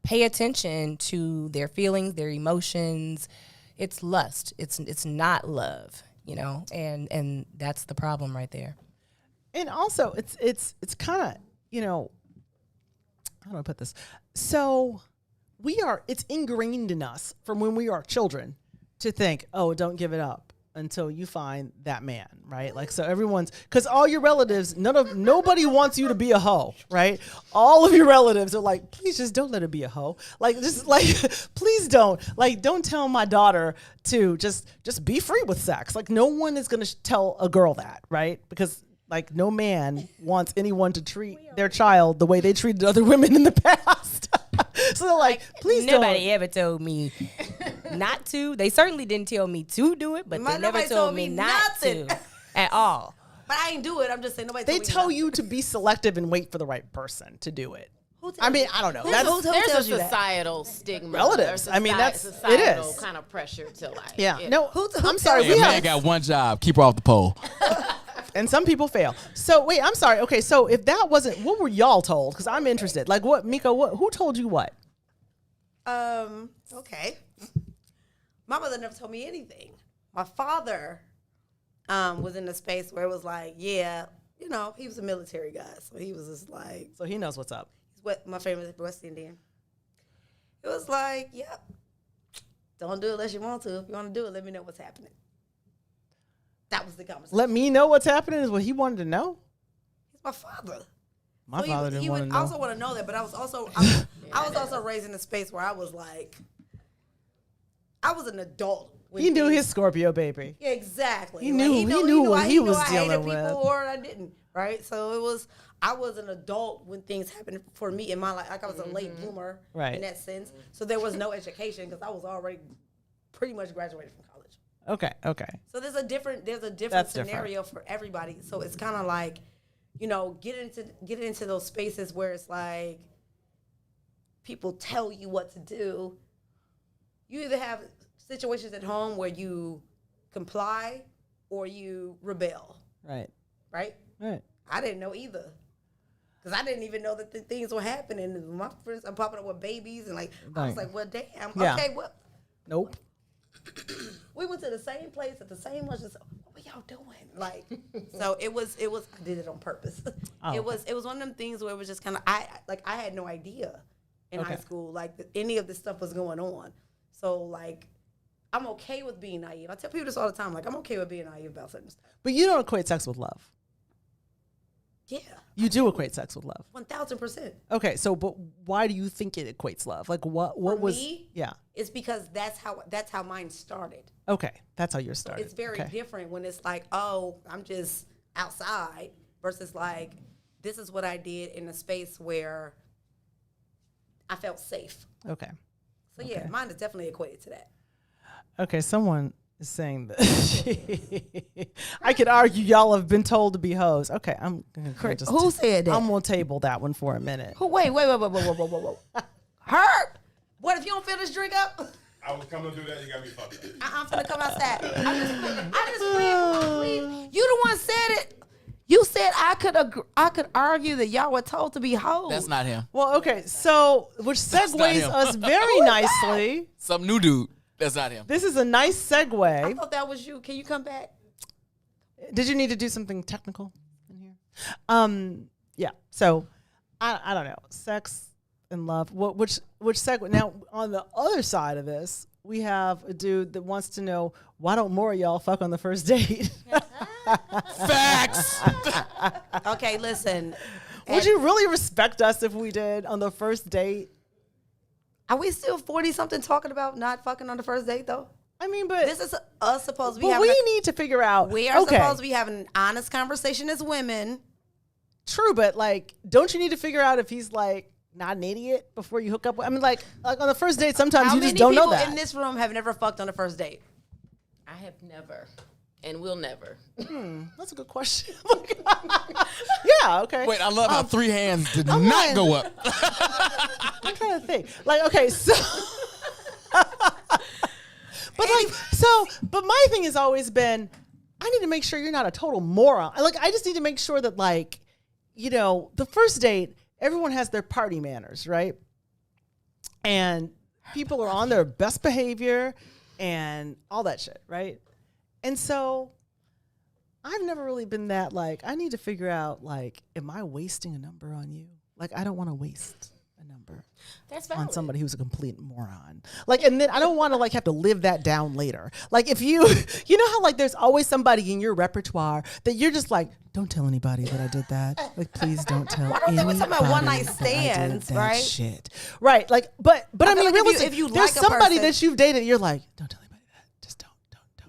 pay attention to their feelings, their emotions. It's lust. It's not love, and that's the problem right there. And also, it's kind of, how do I put this? So it's ingrained in us from when we are children to think, oh, don't give it up until you find that man, right? Like, so because all your relatives, nobody wants you to be a hoe, right? All of your relatives are like, please just don't let her be a hoe. Like, just like, please don't. Like, don't tell my daughter to just be free with sex. Like, no one is going to tell a girl that, right? Because like no man wants anyone to treat their child the way they treated other women in the past. So they're like, please Nobody don't. ever told me not to. They certainly didn't tell me to do it, but they never Nobody told me not nothing. to at all. But I ain't do it. I'm just saying nobody. They told me tell nothing. you to be selective and wait for the right person to do it. Who tells I mean, you? I don't know. Who That's tells There's you a that? societal stigma. Relatives. or I mean, it societal is. kind of pressure to like. Yeah. No, Who I'm sorry. Hey, We man have, got one job. Keep her off the pole. and some people fail. So wait, I'm sorry. Okay, so if that wasn't, what were y'all told? Because I'm interested. Like what, Miko, who told you what? Okay. My mother never told me anything. My father was in a space where it was like, yeah, he was a military guy. So he was just like, So he knows what's up. my family is West Indian. It was like, yep. Don't do it unless you want to. If you want to do it, let me know what's happening. That was the conversation. Let me know what's happening is what he wanted to know. He's my father. My So father he didn't want to would know. also want to know that, but I was also raised in a space where I was like, I was an adult. when He knew things- his Scorpio baby. Yeah, exactly. He Like, knew what he was I hated dealing people with. or I didn't, right? So I was an adult when things happened for me in my life. Like I was a late bloomer Right. in that sense. So there was no education because I was already pretty much graduated from college. Okay. So there's a different That's scenario for everybody. So it's kind of like, get into those spaces where it's like people tell you what to do. You either have situations at home where you comply or you rebel, Right. right? Right. I didn't know either. Because I didn't even know that the things were happening. My friends are popping up with babies. And like, I was Right. like, well, damn. Yeah. Okay, well, Nope. we went to the same place at the same lunch. What were y'all doing? Like, so it was, I did it on purpose. Oh, it okay. was one of them things where it was just kind of, I had no idea in high Okay. school, like any of this stuff was going on. So like, I'm okay with being naive. I tell people this all the time. Like, I'm okay with being naive about certain stuff. But you don't equate sex with love. Yeah, You do equate sex with love. 1000%. Okay, so but why do you think it equates love? Like what For was me, yeah. it's because that's how mine started. Okay, that's how yours started. It's very okay. different when it's like, oh, I'm just outside versus like, this is what I did in a space where I felt safe. Okay. So yeah, Okay. mine is definitely equated to that. Okay, someone is saying that I could argue y'all have been told to be hoes. Okay, I'm gonna just Who said that? I'm gonna table that one for a minute. Wait. Her? What if you don't fill this drink up? I was coming to do that. You got me fucked up. I'm finna come outside. I just please. You the one said it. You said I could argue that y'all were told to be hoes. That's not him. Well, okay, so which not segues him. us very nicely. Some new dude. That's not him. This is a nice I segue. thought that was you. Can you come back? Did you need to do something technical in here? Yeah. So I don't know. Sex and love. Which segue? Now on the other side of this, we have a dude that wants to know why don't more of y'all fuck on the first date? Facts. Okay, listen. Would you really respect us if we did on the first date? Are we still 40-something talking about not fucking on the first date, though? I mean, but This is us supposed to be but having we need to figure out. we are okay, supposed to be having an honest conversation as women. true, but like, don't you need to figure out if he's like not an idiot before you hook up with? I mean, like on the first date, sometimes How you many just don't know people that. in this room have never fucked on the first date? I have never and will never. That's a good question. Yeah, okay. Wait, I love how 3 hands did I'm not like- go up. I'm trying to think. Like, okay, so. But my thing has always been, I need to make sure you're not a total moron. Like, I just need to make sure that, like, you know, the first date, everyone has their party manners, right? And people are on their best behavior and all that shit, right? And so I've never really been that, like, I need to figure out, like, am I wasting a number on you? Like, I don't want to waste a number That's on valid. somebody who's a complete moron. Like, and then I don't want to like have to live that down later. Like if you know how like there's always somebody in your repertoire that you're just like, don't tell anybody that I did that. Like, please don't tell Why don't they anybody talk about one-night that I did stands, that right? shit. Right. Like, but I feel mean, like if you- realistic, if you there's like a somebody person- that you've dated, you're like, don't tell anybody that. Just don't.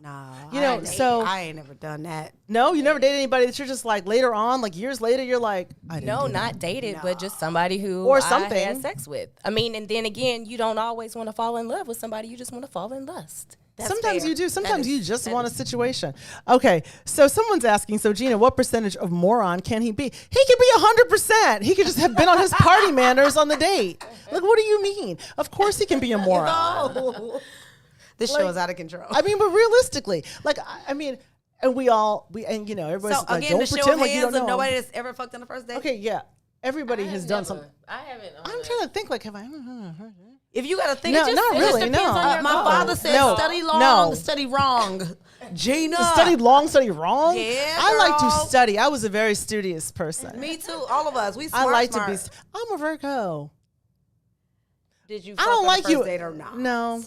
No, You know, so- I ain't never done that. No, you never dated anybody that you're just like later on, like years later, you're like, I didn't No, do not that. dated, but just somebody who Or I something. had sex with. I mean, and then again, you don't always want to fall in love with somebody. You just want to fall in lust. That's Sometimes fair. you do. Sometimes That you is- just that want a is- situation. Okay, so someone's asking, so Gina, what percentage of moron can he be? He could be 100%. He could just have been on his party manners on the date. Like, what do you mean? Of course he can be a moron. No. This show is out of control. I mean, but realistically, like, I mean, and and you know, everybody's So like, again, don't the show pretend of like you don't hands of know. nobody that's ever fucked on the first date. Okay, yeah. Everybody I has have done never. something. I haven't. I'm trying to think, like, have I? If you got to think, No, it just, not it just really, depends no. on your My goal. father said No, study long, no. study wrong. Gina, Study long, study wrong? Yeah, I like girl. to study. I was a very studious person. Me too. All of us. We I smart. like smart. to be. I'm a Virgo. Did you? I Fuck don't on like the first you. Date or not? No.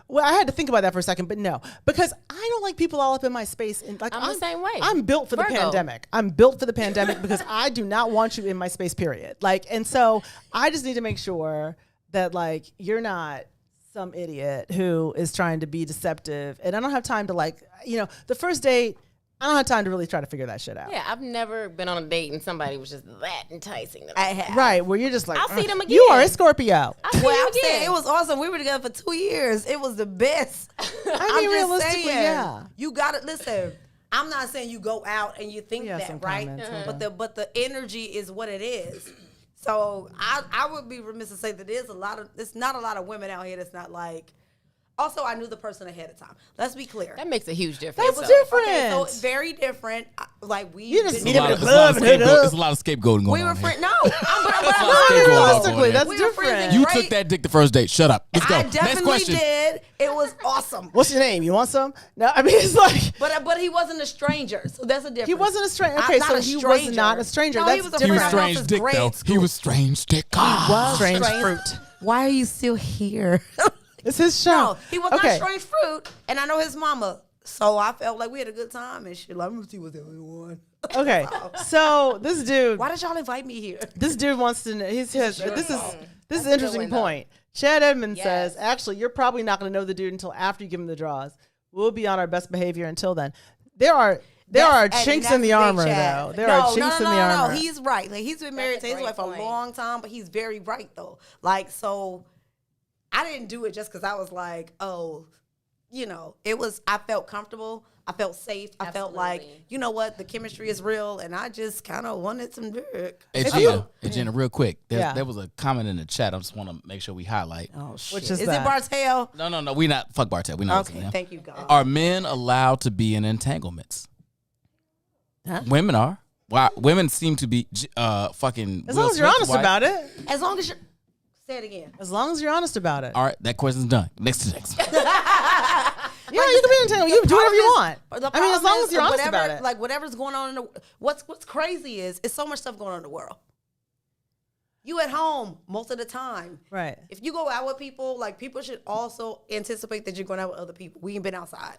Well, I had to think about that for a second, but no, because I don't like people all up in my space. And like I'm the same way. I'm built for the Virgo. pandemic. I'm built for the pandemic because I do not want you in my space. Period. Like, and so I just need to make sure that like you're not some idiot who is trying to be deceptive, and I don't have time to like, you know, the first date. I don't have time to really try to figure that shit out. Yeah, I've never been on a date and somebody was just that enticing. That I have. Right, where you're just like, I'll see them You are a again. Scorpio. I'll see Well, you I'm saying again. it was awesome. We were together for 2 years. It was the best. I mean, realistically, yeah. You got to listen. I'm not saying you go out and you think Yeah, some that, right? comments, But the energy is what it is. So I would be remiss to say that it's not a lot of women out here that's not like, Also, I knew the person ahead of time. Let's be clear. That makes a huge difference. That's though. different. Okay, so very different. Like we You just didn't- meet him at the club and hook up. It's a lot of scapegoating going we were on here. friends. No, Not I'm Realistically, that's We were friends different. and You great. took that dick the first date. Shut up. Let's go. I Next definitely question. did. It was awesome. What's your name? You want some? No, I mean it's like But he wasn't a stranger, so that's a difference. he wasn't a stranger. I'm Okay, not so a he was stranger. not a stranger. No, That's he was a He was friend. different. strange His dick grade though. school. He was strange dick. Ah. Strange Strange. fruit. Why are you still here? It's his show. No, he was okay. not strange fruit, and I know his mama, so I felt like we had a good time and shit. Like, he was the only one. Okay, so this dude, Why did y'all invite me here? this dude wants to know. This is an That's a interesting good one, though. point. Chad Edmonds Yes. says, actually, you're probably not going to know the dude until after you give him the draws. We'll be on our best behavior until then. There are That's- chinks and in the that's armor, Big Chad. though. There are chinks in the armor. No, he's right. Like he's been married to a his great wife point. a long time, but he's very right though. Like so, I didn't do it just because I was like, oh, it was. I felt comfortable. I felt safe. I felt like, Absolutely. you know what, the chemistry is real, and I just kind of wanted some dick. Hey, If Jenna, real quick. Yeah. There was a comment in the chat. I just want to make sure we highlight. Oh shit! Which is it that? Bartel? No. We not fuck Bartel. We not listening Okay, to him. thank you, God. Are men allowed to be in entanglements? Women are. Why women seem to be fucking. As Will long as you're Smith's honest wife. about it. As long as you're, say it again. As long as you're honest about it. All right, that question's done. Next to next. Yeah, you can be entangled. You can do whatever you want. The I mean, as problem long is as you're honest whatever, about it. Like whatever's going on in the what's crazy is it's so much stuff going on in the world. You at home most of the time. Right. If you go out with people, like people should also anticipate that you're going out with other people. We ain't been outside.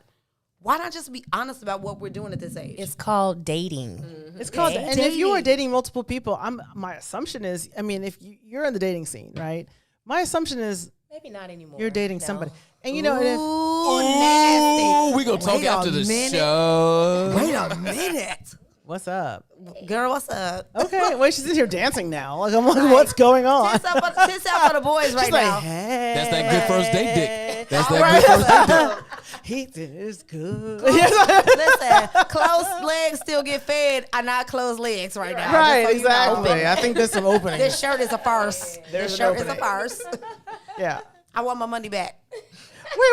Why not just be honest about what we're doing at this age? It's called dating. It's called, Okay. and if you are dating multiple people, my assumption is, I mean, if you're in the dating scene, right? My assumption is Maybe not anymore. you're dating No. somebody, and you know, and if, Ooh, nasty. We gonna talk Wait a after the minute. show. Wait a minute. what's up? Girl, what's up? Okay, wait, she's in here dancing now. Like I'm like, what's going on? Tits out for the boys right She's like, now. hey, That's that good first date dick. That's that Right. good first date dick. he is good. Listen, closed legs still get fed. I not closed legs right now. Right, Just so you know. exactly. I think there's some opening. This shirt is a farce. There's This an shirt is a opening. farce. Yeah. I want my money back.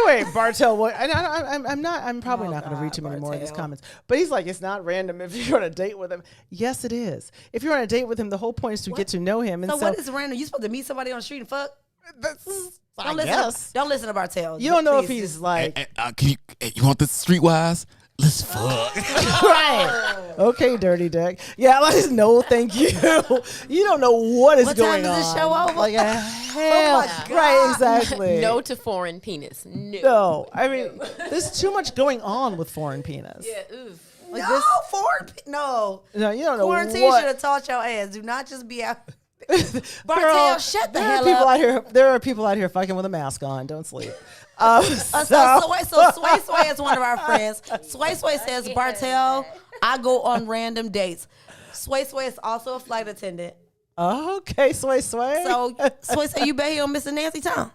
Wait, Bartel. What? I'm probably not going to read too many more of these Bartel. comments. But he's like, it's not random if you're on a date with him. Yes, it is. If you're on a date with him, the whole point is to get to know him. And So so, what is random? You supposed to meet somebody on the street and fuck? I Listen. guess. Don't listen to Bartel. You don't know if Please, he's just- like, You want this streetwise? Let's fuck. right. Okay, dirty dick. Yeah, like, no, thank you. You don't know what is What time going is on. this show over? Like, hell. God. Right, exactly. No to foreign penis. No. No, I mean, there's too much going on with foreign penis. Yeah, oof. Like no, this, no. no, you don't know Quarantine what. should have taught your ass. Do not just be out. Girl, Bartel, shut the there are hell people up. out here. There are people out here fucking with a mask on. Don't sleep. So Sway Sway is one of our friends. Sway Sway says, Bartel, I go on random dates. Sway Sway is also a flight attendant. Okay, sway. So Sway Sway, you bet he don't miss a Nancy Tom.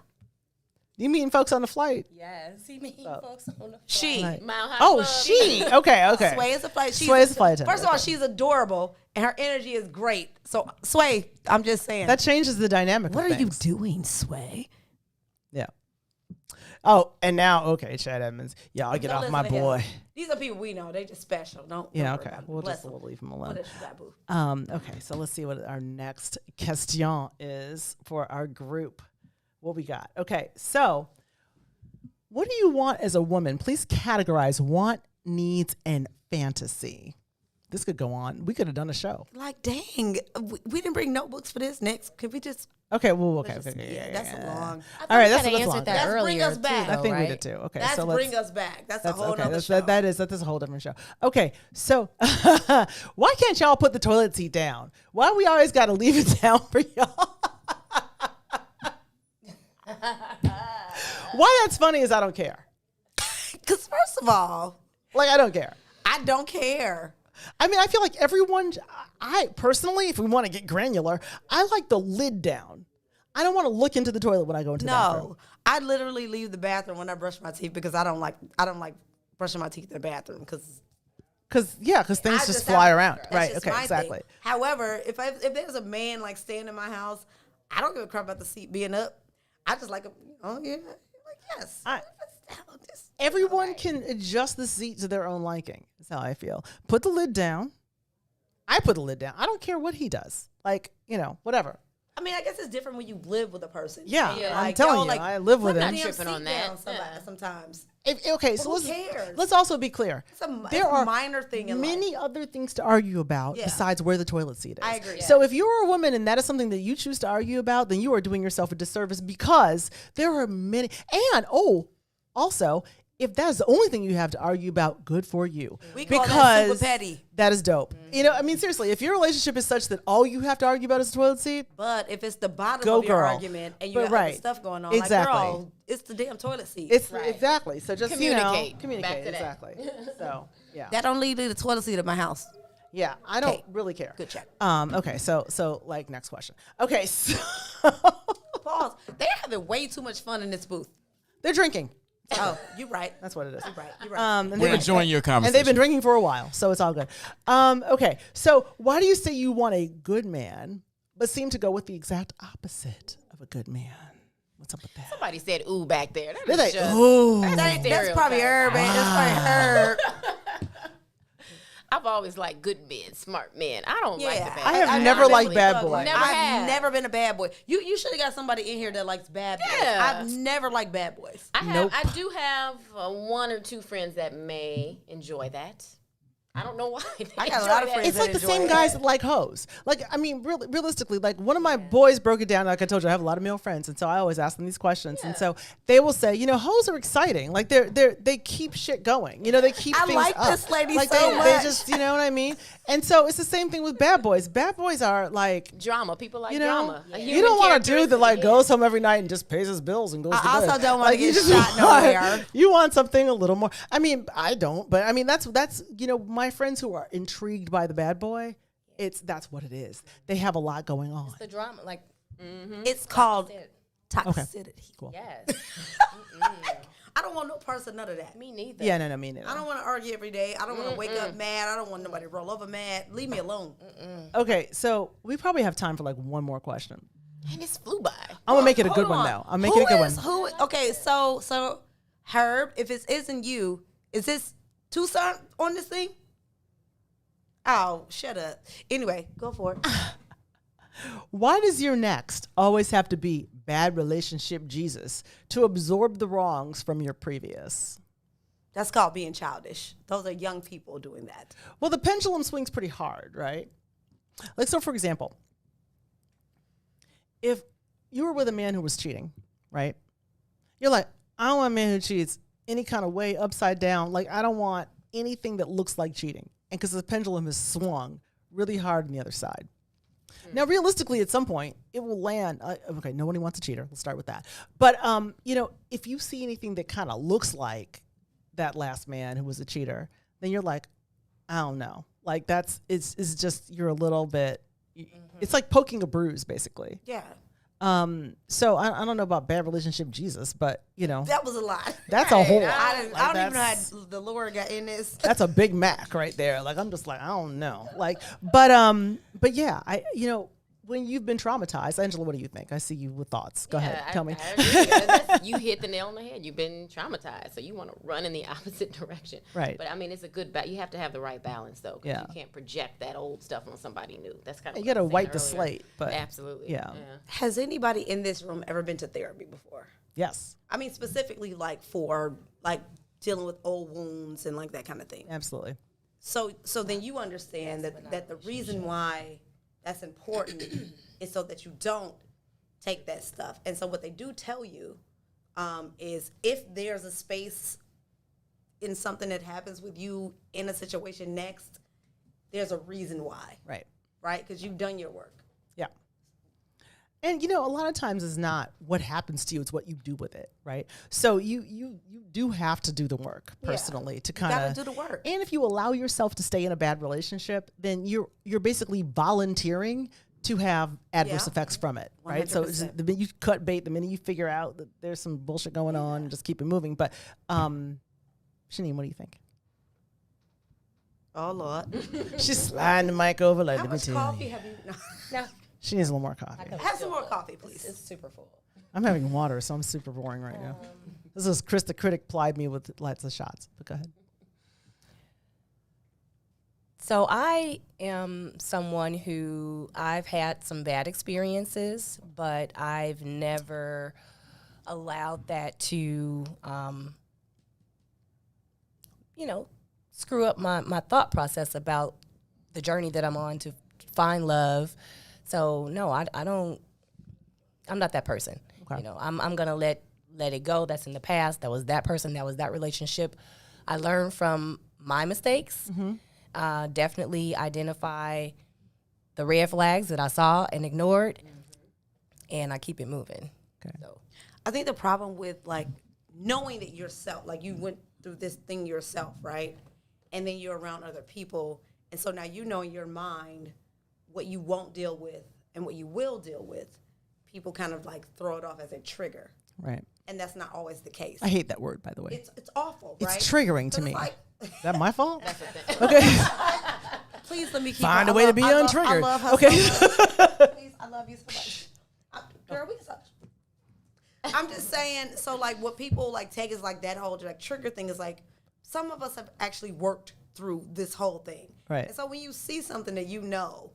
you meeting folks on the flight? Yes, he mean folks on the She. Right. Mile High Oh, Club. she. Okay. Sway is a flight. Sway is a flight attendant, First of all, okay. she's adorable and her energy is great. So Sway, I'm just saying. That changes the dynamic. what of are you things. doing, Sway? Yeah. Oh, and now, okay, Chad Edmonds. Yeah, I'll get Don't off listen my to him. boy. These are people we know. They just special. Don't. Yeah, don't worry okay. about it. We'll Bless just them. leave him What alone. else you got, boo? Okay, so let's see what our next question is for our group. What we got? Okay, so what do you want as a woman? Please categorize want, needs, and fantasy. This could go on. We could have done a show. Like, dang, we didn't bring notebooks for this. Next, could we just? Okay, well, okay. Just- Yeah, that's a long. All right, we that's kinda long. answered that Let's bring earlier us back. too, I though, think we right? did too. Okay, That's so let's bring us back. That's a That's whole okay. nother That's, show. that is a whole different show. Okay, so why can't y'all put the toilet seat down? Why we always got to leave it down for y'all? Why that's funny is I don't care. Because first of all, Like I don't care. I don't care. I mean, I feel like everyone. I personally, if we want to get granular, I like the lid down. I don't want to look into the toilet when I go into the bathroom. No, I literally leave the bathroom when I brush my teeth because I don't like brushing my teeth in the bathroom because Because things I just fly have- around. that's Right. just Okay. my Exactly. thing. However, if there's a man like staying in my house, I don't give a crap about the seat being up. I just like, oh yeah, like yes. I- Everyone can adjust the seat to their own liking. That's how I feel. Put the lid down. I put the lid down. I don't care what he does. Like, whatever. I mean, I guess it's different when you live with a person. Yeah, And you're I'm like, telling yo, you, like, I live with put him. the damn Tripping on seat that. down sometimes. Okay, so who cares? let's also be clear. It's a There are minor thing in many life. other things to argue about Yeah. besides where the toilet seat is. I agree. So if you're a woman and that is something that you choose to argue about, then you are doing yourself a disservice because there are many. And also, if that's the only thing you have to argue about, good for you. We call that super petty. That is dope. I mean, seriously, if your relationship is such that all you have to argue about is the toilet seat, But if it's the bottom Go of your girl. argument and you But have right. other stuff going on, Exactly. like, girl, it's the damn toilet seat. it's exactly. So just Communicate. communicate Back to that. exactly. So yeah, that don't lead to the toilet seat at my house. yeah. I don't Okay. really care. Good check. Okay. So like next question. Okay. So Pause. They're having way too much fun in this booth. they're drinking. Oh, you're right. That's what it is. You're right. You're right. And We're they've- enjoying your And conversation. they've been drinking for a while, so it's all good. Okay, so why do you say you want a good man, but seem to go with the exact opposite of a good man? What's up with that? Somebody said ooh back there. That They're is like, just- ooh. That's probably her, man. Ah. That's probably her. I've always liked good men, smart men. I don't like the bad. I have I never really liked bad thug boys. like- Never I've have. never been a bad boy. You should have got somebody in here that likes bad boys. Yeah. I've never liked bad boys. I do have one or two friends that may enjoy that. I don't know why. I got a lot of friends It's like the that same enjoy guys it. that like hoes. Like, I mean, realistically, like one of my boys broke it down. Like I told you, I have a lot of male friends, and so I always ask them these questions. And so they will say, hoes are exciting. Like they keep shit going. They keep I things like up. this lady like so they much. just, you know what I mean? And so it's the same thing with bad boys. Bad boys are like, drama. People like you know, drama. A you human don't want a dude that like characteristic. goes home every night and just pays his bills and goes to I bed. also don't wanna Like, you get just shot want- nowhere. You want something a little more. I mean, I don't, but I mean that's my friends who are intrigued by the bad boy. That's what it is. They have a lot going on. The drama, like, It's called it. toxicity. Cool. Yes. I don't want no person, none of that. Me neither. Yeah, no, me neither. I don't want to argue every day. I don't want to wake up mad. I don't want nobody to roll over mad. Leave me alone. Okay, so we probably have time for like one more question. And this flew by. I'm gonna make it a good Hold one on. though. I'm making it a good one. Okay, so Herb, if it isn't you, is this Tucson on this thing? Oh, shut up. Anyway, go for it. Why does your next always have to be bad relationship Jesus to absorb the wrongs from your previous? That's called being childish. Those are young people doing that. Well, the pendulum swings pretty hard, right? Like, so for example, if you were with a man who was cheating, right? You're like, I don't want a man who cheats any kind of way, upside down. Like, I don't want anything that looks like cheating. And because the pendulum has swung really hard on the other side. Now, realistically, at some point, it will land. Okay, nobody wants a cheater. Let's start with that. But, if you see anything that kind of looks like that last man who was a cheater, then you're like, I don't know. Like, it's just, you're a little bit, it's like poking a bruise, basically. Yeah. So I don't know about bad relationship Jesus, but, That was a lot. that's a whole lot. I don't even know that's- how the Lord got in this. That's a Big Mac right there. Like, I'm just like, I don't know. Like, but yeah, when you've been traumatized, Angela, what do you think? I see you with thoughts. Go ahead. Tell me. I agree. You hit the nail on the head. You've been traumatized, so you want to run in the opposite direction. Right. But I mean, it's a good you have to have the right balance, though. 'Cause Yeah. You can't project that old stuff on somebody new. That's kind of You gotta wipe the slate, but absolutely. yeah. Has anybody in this room ever been to therapy before? Yes, I mean, specifically like for like dealing with old wounds and like that kind of thing. absolutely. So then you understand that the reason why that's important is so that you don't take that stuff. And so what they do tell you is if there's a space in something that happens with you in a situation next, there's a reason why, Right. right? Because you've done your work. Yeah. And a lot of times it's not what happens to you, it's what you do with it, right? So you do have to do the work personally to kind gotta of do the work. And if you allow yourself to stay in a bad relationship, then you're basically volunteering to have adverse Yeah. effects from it, right? So it's 100%. the minute you cut bait, the minute you figure out that there's some bullshit going on, just keep it moving. But Shanine, what do you think? Oh, Lord. She's sliding the mic over like, How let me much tell coffee you. have you? No. No, She needs a little more coffee. Have some more coffee, please. it's super full. I'm having water, so I'm super boring right now. This is Chris the Critic plied me with lots of shots. But go ahead. So I am someone who I've had some bad experiences, but I've never allowed that to, screw up my thought process about the journey that I'm on to find love. So no, I don't. I'm not that person. Okay. I'm gonna let it go. That's in the past. That was that person. That was that relationship. I learned from my mistakes. Definitely identify the red flags that I saw and ignored, and I keep it moving. Okay. So. I think the problem with like knowing that yourself, like you went through this thing yourself, right? And then you're around other people. And so now you know in your mind what you won't deal with and what you will deal with. People kind of like throw it off as a trigger. Right. And that's not always the case. I hate that word, by the way. It's awful, It's right? triggering to So it's me. like, Is that my fault? Okay. please let me keep Find her. a way to be I untriggered. love her Okay. so much. Please, I love you so much. Girl, we can stop. I'm just saying, so like what people like take is like that whole like trigger thing is like some of us have actually worked through this whole thing. Right. And so when you see something that you know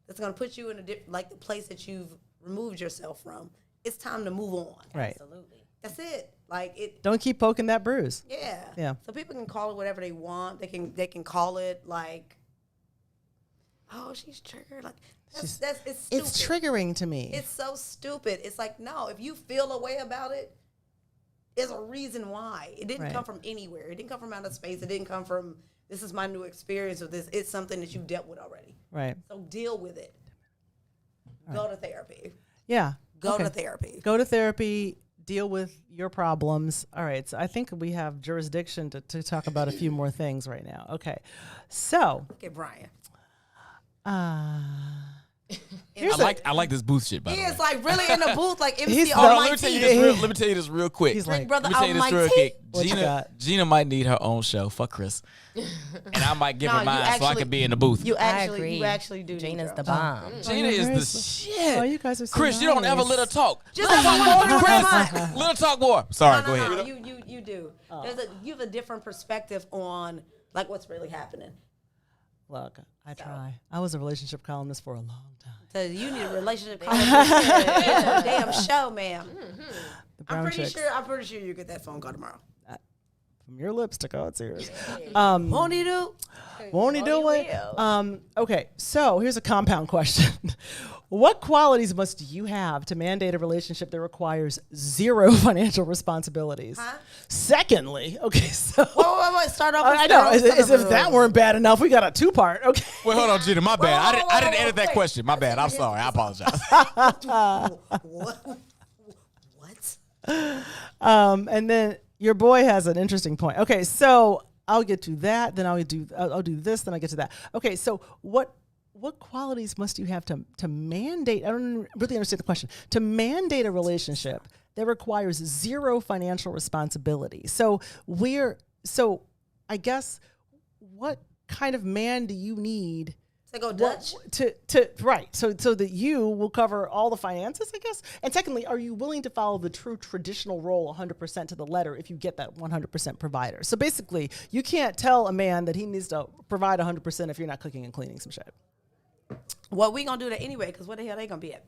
that's going to put you in a like the place that you've removed yourself from, it's time to move on. Right. Absolutely. That's it. Like it. Don't keep poking that bruise. Yeah. Yeah. So people can call it whatever they want. They can call it like, oh, she's triggered. Like it's stupid. It's triggering to me. It's so stupid. It's like, no, if you feel a way about it, there's a reason why. It didn't Right. come from anywhere. It didn't come from outer space. It didn't come from, this is my new experience of this. It's something that you've dealt with already. Right. So deal with it. Go to therapy. Yeah. Go Okay. to therapy. Go to therapy. Deal with your problems. All right. So I think we have jurisdiction to talk about a few more things right now. Okay. So, Look at Brian. I like this booth shit, by He the way. is like really in the booth, like He's MC the- Let me Almighty. tell you this real, let me tell you this real quick. he's like, Brother Let me tell you this real Almighty. quick. What you got? Gina might need her own show. Fuck Chris. And I might give No, her you mine so I actually- can be in the booth. You I actually, agree. you actually do. Gina's need the girls. bomb. Gina is the shit. Oh, you guys are so Chris, you don't ever nice. let her talk. Just Let her like talk more, one Chris. time. Let her talk more. Sorry, go No, ahead. you do. You have a different perspective on like what's really happening. Look, I try. I was a relationship columnist for a long time. So you need a relationship coach. Yeah, damn show, ma'am. The brown chicks. I'm pretty sure you get that phone call tomorrow. From your lips to God's ears. Won't he do? Won't he do it? will. Okay, so here's a compound question. What qualities must you have to mandate a relationship that requires zero financial responsibilities? Huh? Secondly, okay, so Wait. Start off. With I know, as if that weren't bad enough, we got a two-part. Okay. Wait, hold on, Gina. My bad. whoa, I didn't whoa, edit that wait. question. My bad. I'm sorry. I apologize. What? And then your boy has an interesting point. Okay, so I'll get to that, then I'll do this, then I get to that. Okay, so what qualities must you have to mandate? I don't really understand the question. To mandate a relationship that requires zero financial responsibility. So I guess what kind of man do you need? So go Dutch. So that you will cover all the finances, I guess. And secondly, are you willing to follow the true traditional role 100% to the letter if you get that 100% provider? So basically, you can't tell a man that he needs to provide 100% if you're not cooking and cleaning some shit. Well, we gonna do that anyway, because where the hell they gonna be at?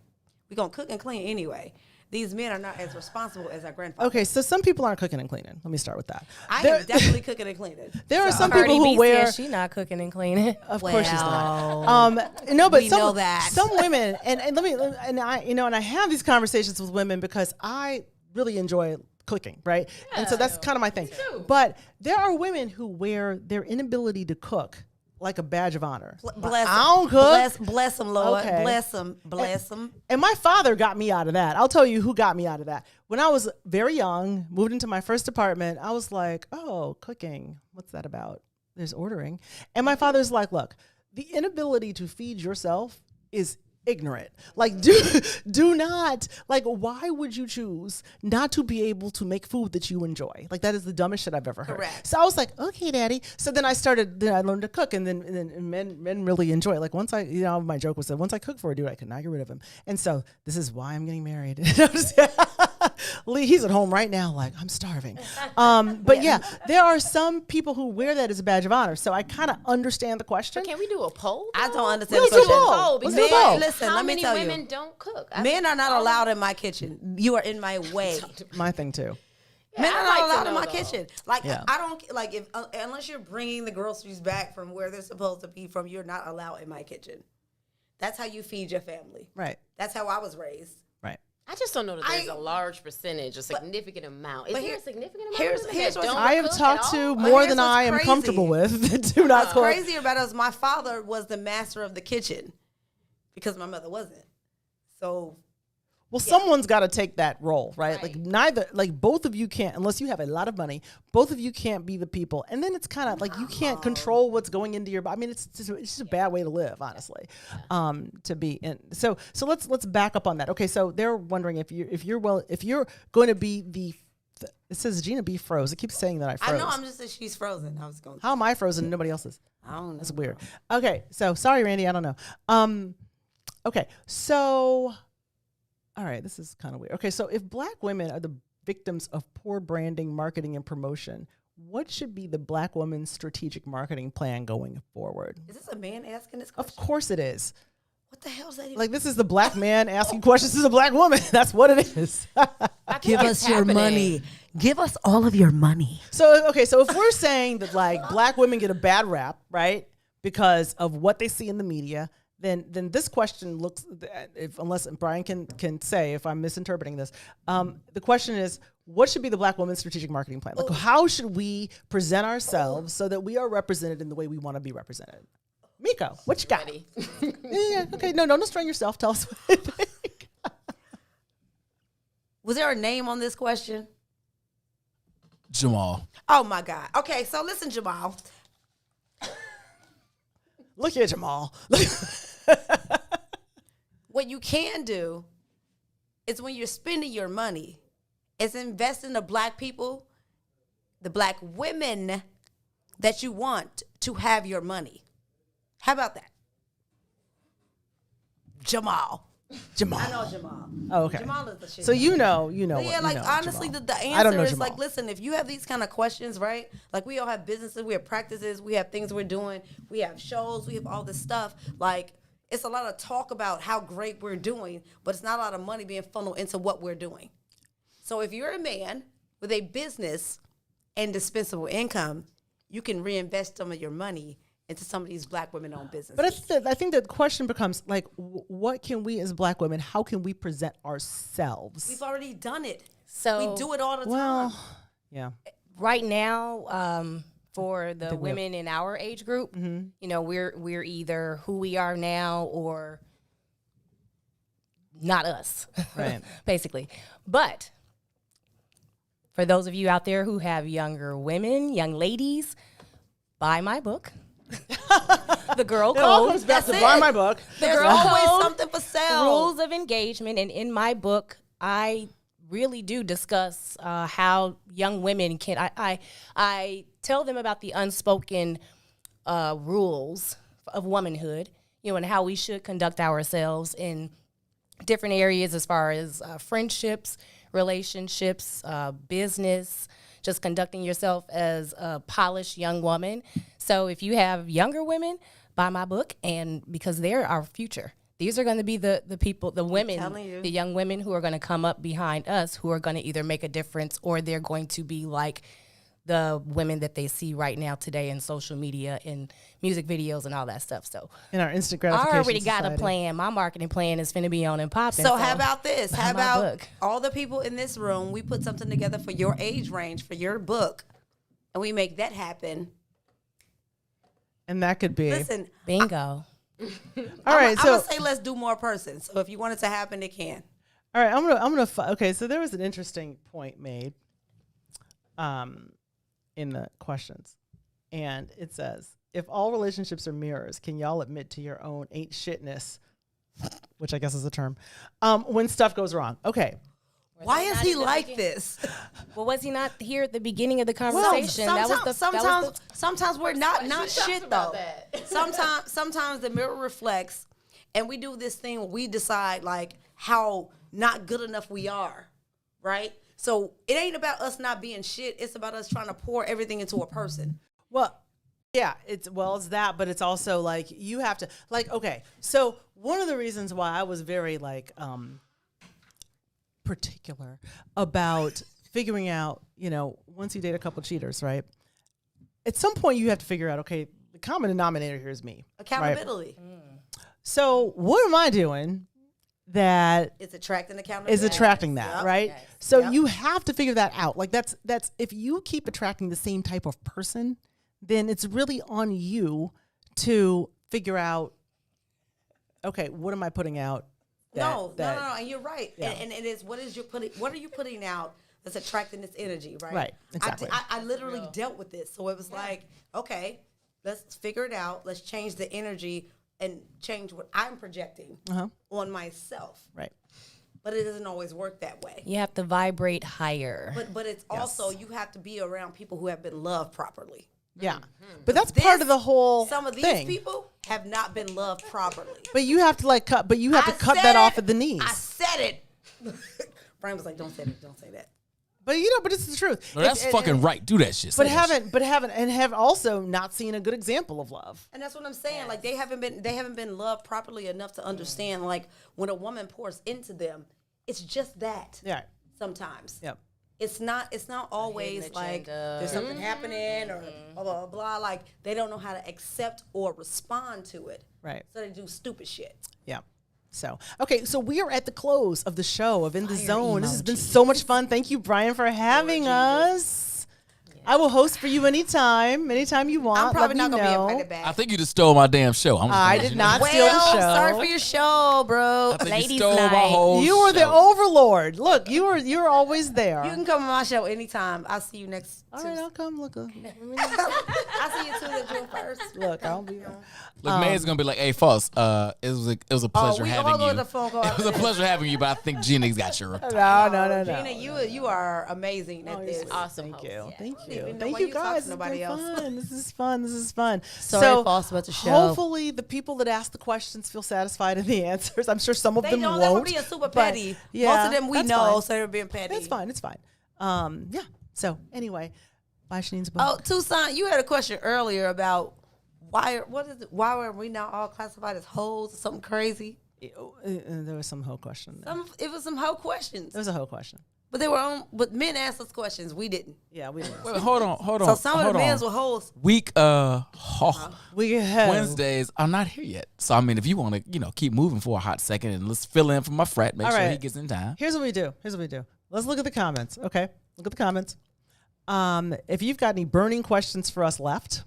We gonna cook and clean anyway. These men are not as responsible as our grandfather. Okay, so some people aren't cooking and cleaning. Let me start with that. I There- am definitely cooking and cleaning. There are some Cardi people who B wear. says she not cooking and cleaning. Of course she's not. Well, No, but we some, know that. some women, and I have these conversations with women because I really enjoy cooking, right? And so that's kind of my thing. But there are women who wear their inability to cook like a badge of honor. Bless I don't cook. Bless them, Lord. Okay. Bless them. And my father got me out of that. I'll tell you who got me out of that. When I was very young, moved into my first apartment, I was like, oh, cooking. What's that about? There's ordering. And my father's like, look, the inability to feed yourself is ignorant. Like, do not, like, why would you choose not to be able to make food that you enjoy? Like, that is the dumbest shit I've ever heard. Correct. So I was like, okay, daddy. So then I learned to cook, and then men really enjoy it. Like, once my joke was that once I cook for a dude, I could not get rid of him. And so this is why I'm getting married. Lee, he's at home right now, like, I'm starving. But yeah, there are some people who wear that as a badge of honor. So I kind of understand the question. Can we do a poll? I though? don't understand Let's the do a question. poll. Because Let's do a poll. Listen, how let me many tell women you. don't cook? Men are not allowed in my kitchen. You are in my way. My thing too. Men are I'd not like to allowed in know, my though. kitchen. Like Yeah. I don't like if unless you're bringing the groceries back from where they're supposed to be from. You're not allowed in my kitchen. That's how you feed your family. Right. That's how I was raised. Right. I just don't know that there's I- a large percentage, a significant amount. Is but there here- a significant amount here's- of women here's that what's- don't I have cook talked at to all? more here's than what's I am crazy. comfortable with that do not cook. Crazier about us, my father was the master of the kitchen because my mother wasn't. So Well, someone's got to take that role, right? Like both of you can't, unless you have a lot of money, both of you can't be the people. And then it's kind of like you can't control what's going into your body. I mean, it's just a bad way to live, honestly, to be in. So let's back up on that. Okay, so they're wondering if you're going to be it says Gina B froze. It keeps saying that I froze. I know I'm just she's frozen. I was going. How am I frozen and nobody else is? I don't know. That's weird. Okay, so sorry, Randy. I don't know. Okay, so all right, this is kind of weird. Okay, so if Black women are the victims of poor branding, marketing, and promotion, what should be the Black woman's strategic marketing plan going forward? Is this a man asking this question? Of course it is. What the hell is that? Even? Like, this is the Black man asking questions to the Black woman. That's what it is. Give us your money. Give us all of your money. So, okay, so if we're saying that, like, Black women get a bad rap, right, because of what they see in the media, then this question looks, unless Brian can say if I'm misinterpreting this, the question is, what should be the Black woman's strategic marketing plan? Like, how should we present ourselves so that we are represented in the way we want to be represented? Miko, what you got? Ready. Yeah, okay, no, don't strain yourself. Tell us what you think. Was there a name on this question? Jamal. Oh my God. Okay, so listen, Jamal. Look here, Jamal. What you can do is when you're spending your money, is invest in the Black people, the Black women that you want to have your money. How about that? Jamal. Jamal. I know Jamal. Oh, okay. Jamal is the shit. So you know But what, yeah, you like know honestly, Jamal. the I don't answer know is Jamal. like, listen, if you have these kind of questions, right? Like we all have businesses, we have practices, we have things we're doing, we have shows, we have all this stuff. Like it's a lot of talk about how great we're doing, but it's not a lot of money being funneled into what we're doing. So if you're a man with a business and dispensable income, you can reinvest some of your money into some of these Black women-owned businesses. But I think the question becomes like, what can we as Black women? How can we present ourselves? We've already done it. So We do it all the time. Well, yeah. right now, for the think we have- women in our age group, you know, we're either who we are now or not us, Right. basically. But for those of you out there who have younger women, young ladies, buy my book, The Girl It all Code. comes back to That's buy it. my book. There's Girl always code, something for sale. Rules of engagement, and in my book, I really do discuss how young women can. I tell them about the unspoken rules of womanhood, you know, and how we should conduct ourselves in different areas as far as friendships, relationships, business, just conducting yourself as a polished young woman. So if you have younger women, buy my book, and because they're our future. These are going to be the people, the women, telling you. the young women who are going to come up behind us, who are going to either make a difference or they're going to be like the women that they see right now today in social media and music videos and all that stuff. So In our instant I gratification already got a society. plan. My marketing plan is finna be on and popping. So how about this? buy How my about book. all the people in this room, we put something together for your age range, for your book, and we make that happen. And that could be. Listen, bingo? All right, I'm so gonna say let's do more persons. So if you want it to happen, it can. all right, I'm gonna. Okay, so there was an interesting point made, in the questions, and it says, if all relationships are mirrors, can y'all admit to your own ain't shitness, which I guess is a term, when stuff goes wrong? Okay, Why is he like this? Well, was he not here at the beginning of the conversation? Sometimes we're not shit though. that. Sometimes the mirror reflects, and we do this thing where we decide like how not good enough we are, right? So it ain't about us not being shit. It's about us trying to pour everything into a person. Well, yeah, it's that, but it's also like you have to like, okay. So one of the reasons why I was very like particular about figuring out, once you date a couple cheaters, right? At some point you have to figure out, okay, the common denominator here is me. Right? Accountability. So what am I doing that It's attracting accountability. is attracting that, Yep. right? Yes. So Yep. you have to figure that out. Like that's if you keep attracting the same type of person, then it's really on you to figure out, okay, what am I putting out? No, and you're right. Yeah. And it is what are you putting out that's attracting this energy, right? Right, exactly. I literally dealt with this. So it was like, okay, let's figure it out. Let's change the energy and change what I'm projecting on myself. Right. But it doesn't always work that way. You have to vibrate higher. But it's also you have to be around people who have been loved properly. Yeah. But that's part of the whole Some of these thing. people have not been loved properly. But you have to cut that said off it. at the knees. I said it. Brian was like, don't say that. Don't say that. But but it's the truth. No, that's fucking right. Do that shit. But Say that shit. have also not seen a good example of love. And that's what I'm saying. Like they haven't been loved properly enough to understand. Like when a woman pours into them, it's just that. Yeah. Sometimes. Yep. It's not always like agenda. there's something happening or blah blah blah. Like they don't know how to accept or respond to it. Right. So they do stupid shit. Yeah. So, okay, so we are at the close of the show of In the Zone. This has been so much fun. Thank you, Brian, for having us. I will host for you anytime you want. I'm probably Let not me gonna be know. invited back. I think you just stole my damn show. I did not steal the show. Sorry for your show, bro. I think Ladies' you stole my night. whole You were the show. overlord. Look, you're always there. You can come on my show anytime. I'll see you next All right, Tuesday. I'll come. Look, I'll see you Tuesday, June 1st. look, I'll be there. Look, May's gonna be like, "Hey, Foss, it was a pleasure having hold on you. to the phone call It was a after pleasure having you, but I think Gina's got your." No. Gina, you are amazing at this. Awesome. Thank you. Thank even you. know Thank why you you talk guys. to nobody It's been else. fun. This is fun. This is fun. Sorry, Foss, about the show. Hopefully the people that ask the questions feel satisfied in the answers. I'm sure some of They them don't. won't. They were being super but petty. Yeah, Most of them we that's know, fine. so they're being petty. It's fine. It's fine. Yeah. So anyway, bye, Shanine's book. Oh, Tucson, you had a question earlier about why were we now all classified as hoes or something crazy? There was some hoe question. There. It was some hoe questions, There was a hoe question. but they were on. But men asked us questions, we didn't. Yeah, we didn't. Wait, hold on. So some of the hold men's on. were hoes. Week We have Wednesdays are not here yet. So I mean, if you want to, keep moving for a hot second and let's fill in for my frat, make All sure he right. gets in time. Here's what we do. Let's look at the comments. Okay, look at the comments. If you've got any burning questions for us left,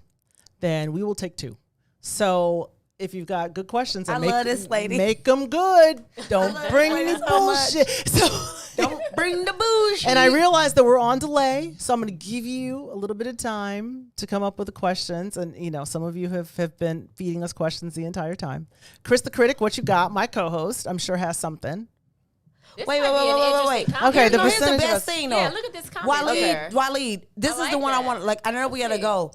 then we will take 2. So if you've got good questions, and I love this lady. Make them good. Don't love bring this me lady so much. bullshit. So. Don't bring the bougie. And I realize that we're on delay, so I'm going to give you a little bit of time to come up with the questions. And, some of you have been feeding us questions the entire time. Chris the Critic, what you got? My co-host, I'm sure has something. This Wait. might be an interesting comment. Okay, the Here's the percentage of us- best thing though. Yeah, look at this comment. Waleed, there. Waleed, this is like the one I that. want. Like I know we gotta go.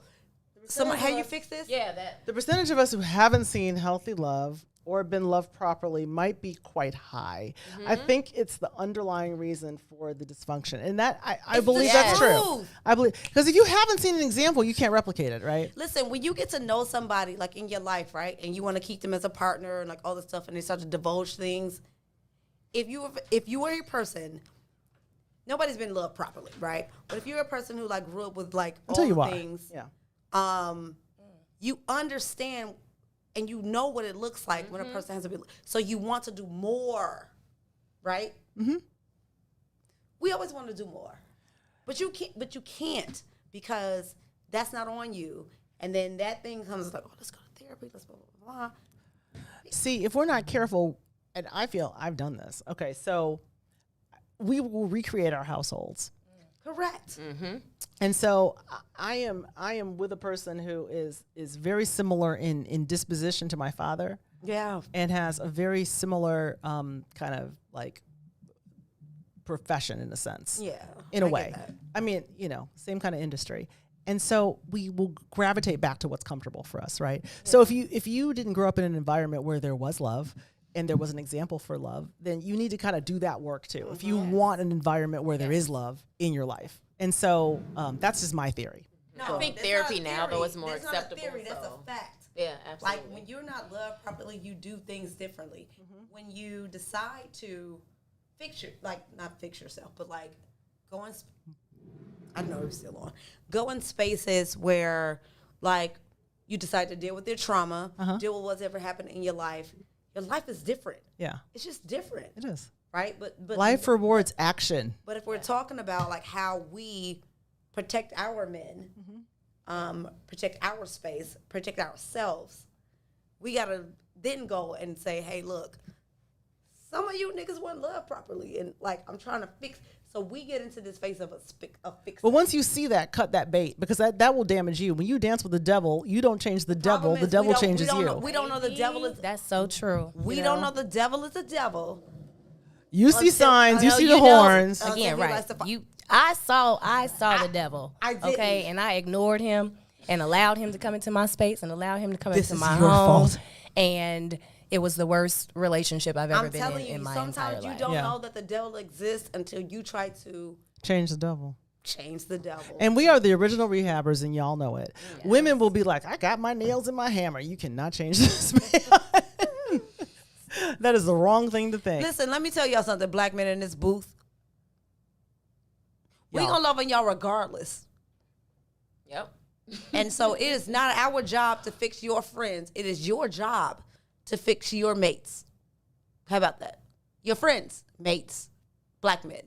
Someone, have you fixed this? Yeah, that. The percentage of us who haven't seen healthy love or been loved properly might be quite high. I think it's the underlying reason for the dysfunction. And that I believe that's true. truth. I believe, because if you haven't seen an example, you can't replicate it, right? Listen, when you get to know somebody like in your life, right, and you want to keep them as a partner and like all this stuff, and they start to divulge things, if you are a person, nobody's been loved properly, right? But if you're a person who like grew up with like I'll tell all you the why. things, Yeah. you understand and you know what it looks like when a person has a bit. So you want to do more, right? Mm-hmm. We always want to do more, but you can't. But you can't because that's not on you. And then that thing comes like, oh, let's go to therapy. Let's blah blah blah. See, if we're not careful, and I feel I've done this. Okay, so we will recreate our households. Correct. And so I am with a person who is very similar in disposition to my father Yeah. and has a very similar kind of like profession in a sense. Yeah. In a I get way. that. I mean, same kind of industry. And so we will gravitate back to what's comfortable for us, right? So if you didn't grow up in an environment where there was love, and there was an example for love, then you need to kind of do that work too. If you want an environment where there is love in your life. And so that's just my theory. I think that's therapy not a now, though, theory. is more That's acceptable. Not a theory, that's so. a fact. Yeah, absolutely. Like when you're not loved properly, you do things differently. When you decide to not fix yourself, but like go in. I know we're still on. Go in spaces where, like, you decide to deal with your trauma, deal with what's ever happened in your life. Your life is different. Yeah, It's just different, it is. right? But Life rewards action. But if we're talking about like how we protect our men, protect our space, protect ourselves, we gotta then go and say, hey, look, some of you niggas weren't loved properly, and like I'm trying to fix. So we get into this phase of a fix. But once you see that, cut that bait, because that will damage you. When you dance with the devil, you don't change the devil. Problem The is devil changes you. We don't know the devil is. That's so true. We you don't know the devil is the devil. You see Until- signs, you until see you the know- horns. until Again, he right? likes to fi- I saw the devil. I didn't. Okay, and I ignored him and allowed him to come into my space and allowed him to come This into is my your home. fault. And it was the worst relationship I've ever I'm been telling in you, my entire sometimes you life. don't Yeah. know that the devil exists until you try to Change the devil. change the devil. And we are the original rehabbers, and y'all know it. Women will be like, I got my nails in my hammer. You cannot change this man. That is the wrong thing to think. Listen, let me tell y'all something, black men in this booth. We Y'all. gonna love on y'all regardless. Yep. And so it is not our job to fix your friends. It is your job to fix your mates. How about that? Your friends, mates, black men.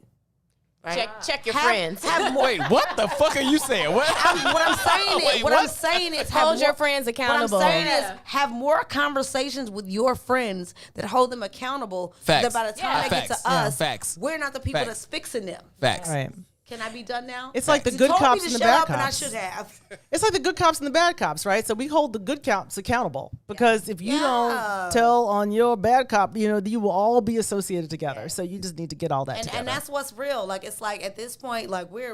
Right? Check your Have- friends. Have more, Wait, what the fuck are you saying? What? what I'm saying is, Wait, what I'm what? saying is, Hold your friends accountable. What I'm saying is, have more conversations with your friends that hold them accountable. Facts. That by the time they get Facts. to us, Facts. we're not the people Facts. that's fixing them. Facts. Right. Can I be done now? It's like the You good told me cops to and the shut bad up, and I cops. should have. It's like the good cops and the bad cops, right? So we hold the good cops accountable because if you Yeah. don't tell on your bad cop, you will all be associated together. So you just need to get all that together. And that's what's real. Like it's like at this point, like we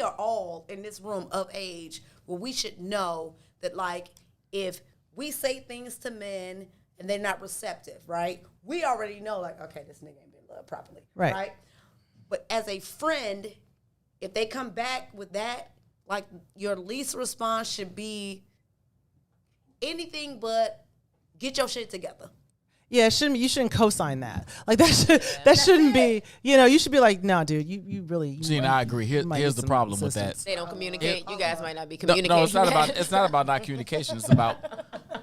are all in this room of age where we should know that like if we say things to men and they're not receptive, right? We already know like, okay, this nigga ain't been loved properly. Right. But as a friend, if they come back with that, like your least response should be anything but get your shit together. Yeah, it shouldn't. You shouldn't co-sign that. Like that shouldn't be. You should be like, no, dude. You really. Gene, I agree. Here's the problem with that. They don't communicate. You guys might not be No, communicating. no, it's not about. It's not about not communication. It's about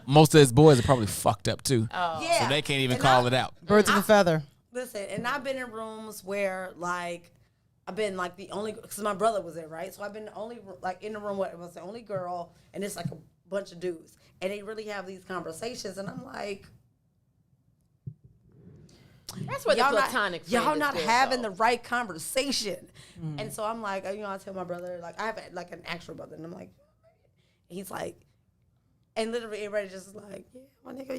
most of his boys are probably fucked up too, Yeah. so they can't even And call it out. Birds of a feather. Listen, and I've been in rooms where like I've been like the only because my brother was there, right? So I've been the only like in the room where it was the only girl, and it's like a bunch of dudes, and they really have these conversations, and I'm like, That's what the platonic friend y'all is not good, having though. the right conversation, and so I'm like, I tell my brother like I have like an actual brother, and I'm like, he's like, and literally everybody just is like, yeah, my nigga,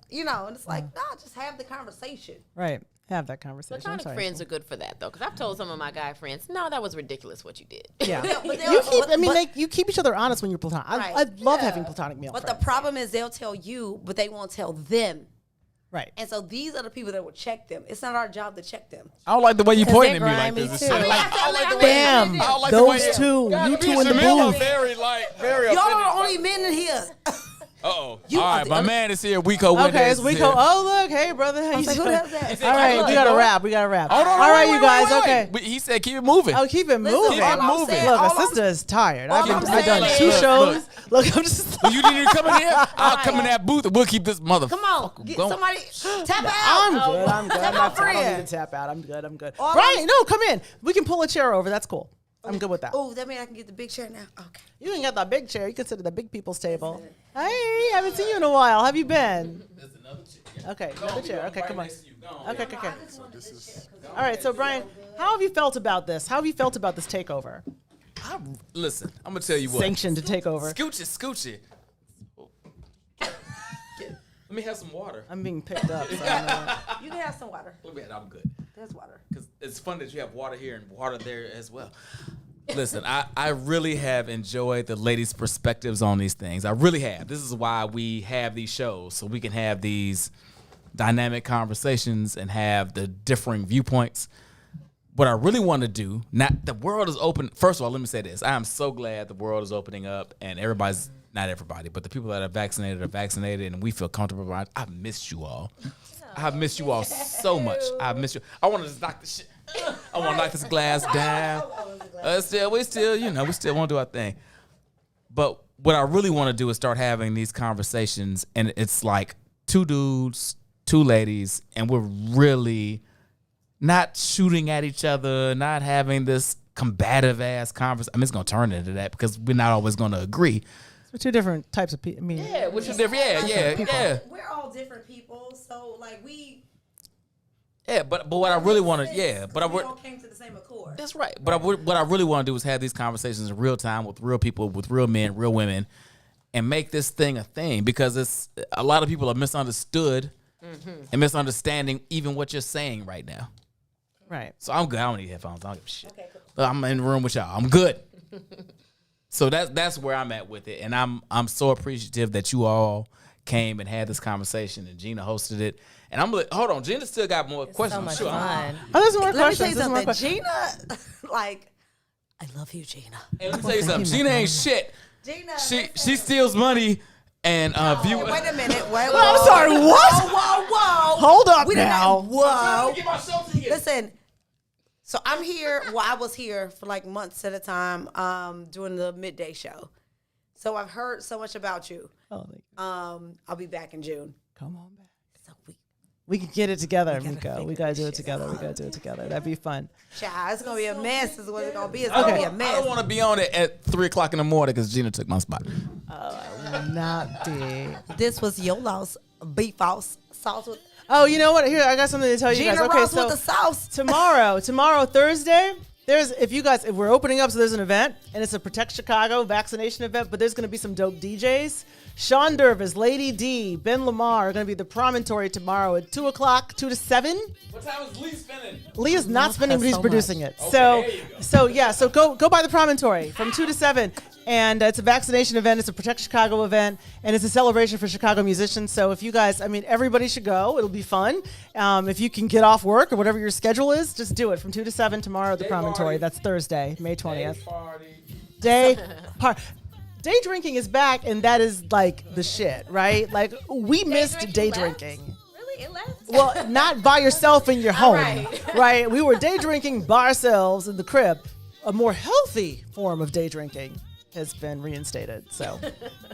and it's like, nah, just have the conversation. Right. Have that conversation. I'm Platonic sorry. friends are good for that, though, because I've told some of my guy friends, no, that was ridiculous what you did. Yeah. But You keep. I mean, but- you keep each other honest when you're platonic. I Right. love Yeah. having platonic male But friends. the problem is they'll tell you, but they won't tell them. Right. And so these are the people that will check them. It's not our job to check them. I don't like the way you 'Cause pointing they're at me like grimy this. too. It's I mean, like, I like the way Damn. you did. I don't like the way Those two. God, You me two and in the Jamil are booth. very Y'all offended. are the only men in here. Uh-oh. You All are right, the my other- man is here. Wico Wendez Okay, it's is Wico. here. Oh, look. Hey, brother. How you Like, who doing? does that? All right, we got to wrap. We got to wrap. Oh, no, All no, right, wait, you guys. wait, wait. Okay. But he said keep it moving. Oh, keep it Listen, moving. Keep it all I'm moving. saying- Look, all my I'm- sister is tired. all I've I'm done saying 2 is- shows. Look, I'm just. Well, you didn't even come in here. I'll come in that booth and we'll keep this motherfucker Come on, get going. somebody tap out. I'm good. I'm good. Tap I'm out not. I don't friend. need to tap out. I'm good. I'm good. All Brian, no, come in. We can pull a chair over. That's cool. I'm good with that. Oh, that means I can get the big chair now. Okay. You ain't got that big chair. You can sit at the big people's table. Hey, haven't seen you in a while. Have you been? There's another chair. Okay, another chair. Okay, come on. Go Okay, okay. All right, so Brian, how have you felt about this? How have you felt about this takeover? Listen, I'm gonna tell you what. Sanctioned to take over. Scooch it, scooch it. Let me have some water. I'm being picked up. So I don't know. You can have some water. Look at I'm good. There's water. Because it's fun that you have water here and water there as well. Listen, I really have enjoyed the ladies' perspectives on these things. I really have. This is why we have these shows, so we can have these dynamic conversations and have the differing viewpoints. What I really want to do, the world is open. First of all, let me say this. I am so glad the world is opening up and everybody's, not everybody, but the people that are vaccinated and we feel comfortable around. I've missed you all. I've missed you all so much. I've missed you. I want to just knock this shit. I want to knock this glass down. We still want to do our thing. But what I really want to do is start having these conversations, and it's like 2 dudes, 2 ladies, and we're really not shooting at each other, not having this combative ass conversation. I mean, it's gonna turn into that because we're not always gonna agree. So 2 different types of people. I mean, Yeah, which is different. Yeah. We're all different people, so like we. Yeah, but what I really want to, but we all came to the same accord. That's right. But what I really want to do is have these conversations in real time with real people, with real men, real women, and make this thing a thing because it's a lot of people are misunderstood and misunderstanding even what you're saying right now. right. So I'm good. I don't need headphones. I don't give a shit. Okay, cool. I'm in the room with y'all. I'm good. So that's where I'm at with it, and I'm so appreciative that you all came and had this conversation, and Gina hosted it. And I'm like, hold on, Gina still got more questions. So much I'm sure. fun. Oh, there's more Let me questions. tell you There's more something, questions. Gina. Like, I love you, Gina. And let me tell you something. Gina ain't shit. Gina, She steals money and view. Wait a minute. Wait. I'm sorry, what? Whoa. Hold up We didn't now. Whoa. Get my show ticket. Listen. So I'm here. Well, I was here for like months at a time, doing the midday show. So I've heard so much about you. Oh, thank you. I'll be back in June. Come on back. So We can get it together, gotta Miko. figure We gotta this do it shit together. We gotta do it together. That'd be fun. child, it's gonna be a mess. Is what it's gonna be. It's gonna be a I mess. don't want to be on it at 3:00 in the morning because Gina took my spot. Not be. This was your loss. Beef sauce with Oh, you know what? Here, I got something to tell you Gina guys. Okay, Ross so with the sauce. tomorrow, Thursday. If we're opening up, so there's an event, and it's a Protect Chicago vaccination event, but there's going to be some dope DJs. Sean Dervis, Lady D, Ben Lamar are going to be the promontory tomorrow at 2 o'clock, 2 to 7. What time is Lee spinning? Lee is not spinning, her but he's so producing much. it. Okay, So go by the promontory from 2 to 7. And it's a vaccination event. It's a Protect Chicago event. And it's a celebration for Chicago musicians. So if you guys, everybody should go. It'll be fun. If you can get off work or whatever your schedule is, just do it from 2 to 7 tomorrow at the promontory. party. That's Thursday, May 20th. Party. Day drinking is back, and that is like the shit, right? Like we missed day drinking. Really? It left? Well, not by yourself in your home, right? We were day drinking by ourselves in the crib. A more healthy form of day drinking has been reinstated. So,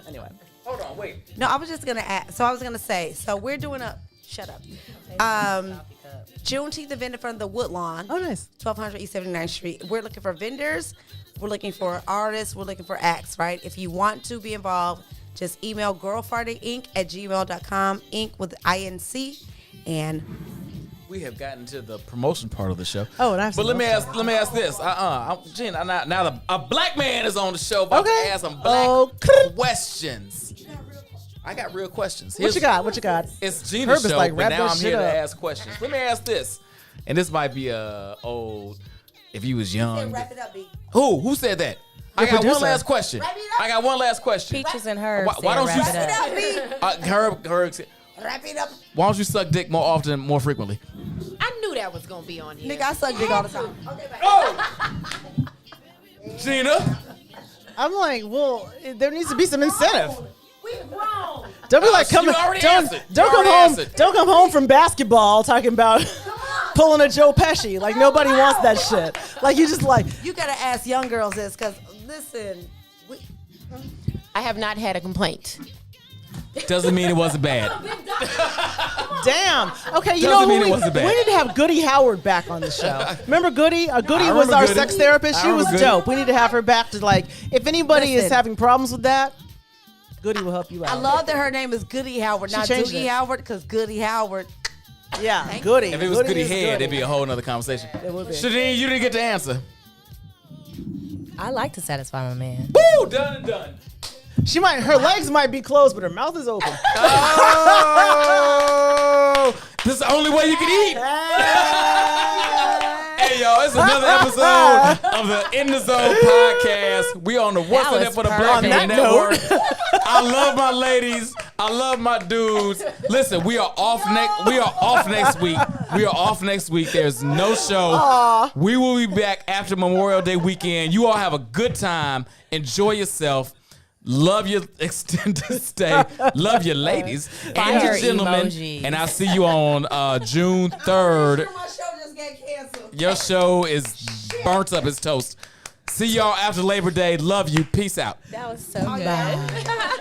anyway. Hold on, wait. No, I was just gonna add. So I was gonna say. So we're doing a. Shut up. Juneteenth event in front of the Woodlawn. Oh, nice. 1200 East 79th Street. We're looking for vendors. We're looking for artists. We're looking for acts, right? If you want to be involved, just email girlfridayinc@gmail.com, Inc with INC. And We have gotten to the promotion part of the show. Oh, and I have But some let me ask this. Gina, now a black man is on the show. About Okay. to ask some black Okay. questions. I got real questions. What you got? What you got? It's Gina's Herb is show, like, but wrap now that I'm here shit to up. ask questions. Let me ask this, and this might be old. If you was young, wrap it up, B. who said that? I got producer. one last question. Wrap it up. I got one last question. Peaches and Herb. Why don't you wrap it Wrap up? it up, B. Herb, Wrap it up. why don't you suck dick more often, more frequently? I knew that was gonna be on here. Nigga, I suck dick all the time. Okay, bye. Oh, Gina. I'm like, well, there needs to be some incentive. We grown. Don't be like you coming. already Don't answered. don't You come already home. answered. Don't come home from basketball talking about pulling a Joe Pesci. Like nobody wants that shit. Like you just like, You gotta ask young girls this, cause listen, I have not had a complaint. Doesn't mean it wasn't bad. damn. Okay, you Doesn't know mean who it wasn't bad. we need to have Goody Howard back on the show. Remember Goody? Goody I was remember our Goody. sex therapist. I She was remember Goody. dope. We need to have her back to like, if anybody is Listen. having problems with that, Goody will help you out. I love that her name is Goody Howard, She not changed Doogie it. Howard, because Goody Howard. Yeah, Goody. If it was Goody is Head, Goody. it'd be a whole nother conversation. It would be. Shadeen, you didn't get the answer. I like to satisfy my man. Woo! Done and done. Her legs might be closed, but her mouth is open. Oh! This is the only way you can eat. Hey, y'all, it's another episode of the In the Zone podcast. We on the What's in was It for the perfect. Black On People that Network. I love my ladies. I love my dudes. Listen, we are off next week. We are off next week. There's no show. We will be back after Memorial Day weekend. You all have a good time. Enjoy yourself. Love your extended stay. Love your ladies and Fire your gentlemen. emojis. And I'll see you on June 3rd. My show just got canceled. Your show is burnt up as toast. See y'all after Labor Day. Love you. Peace out. That was so good.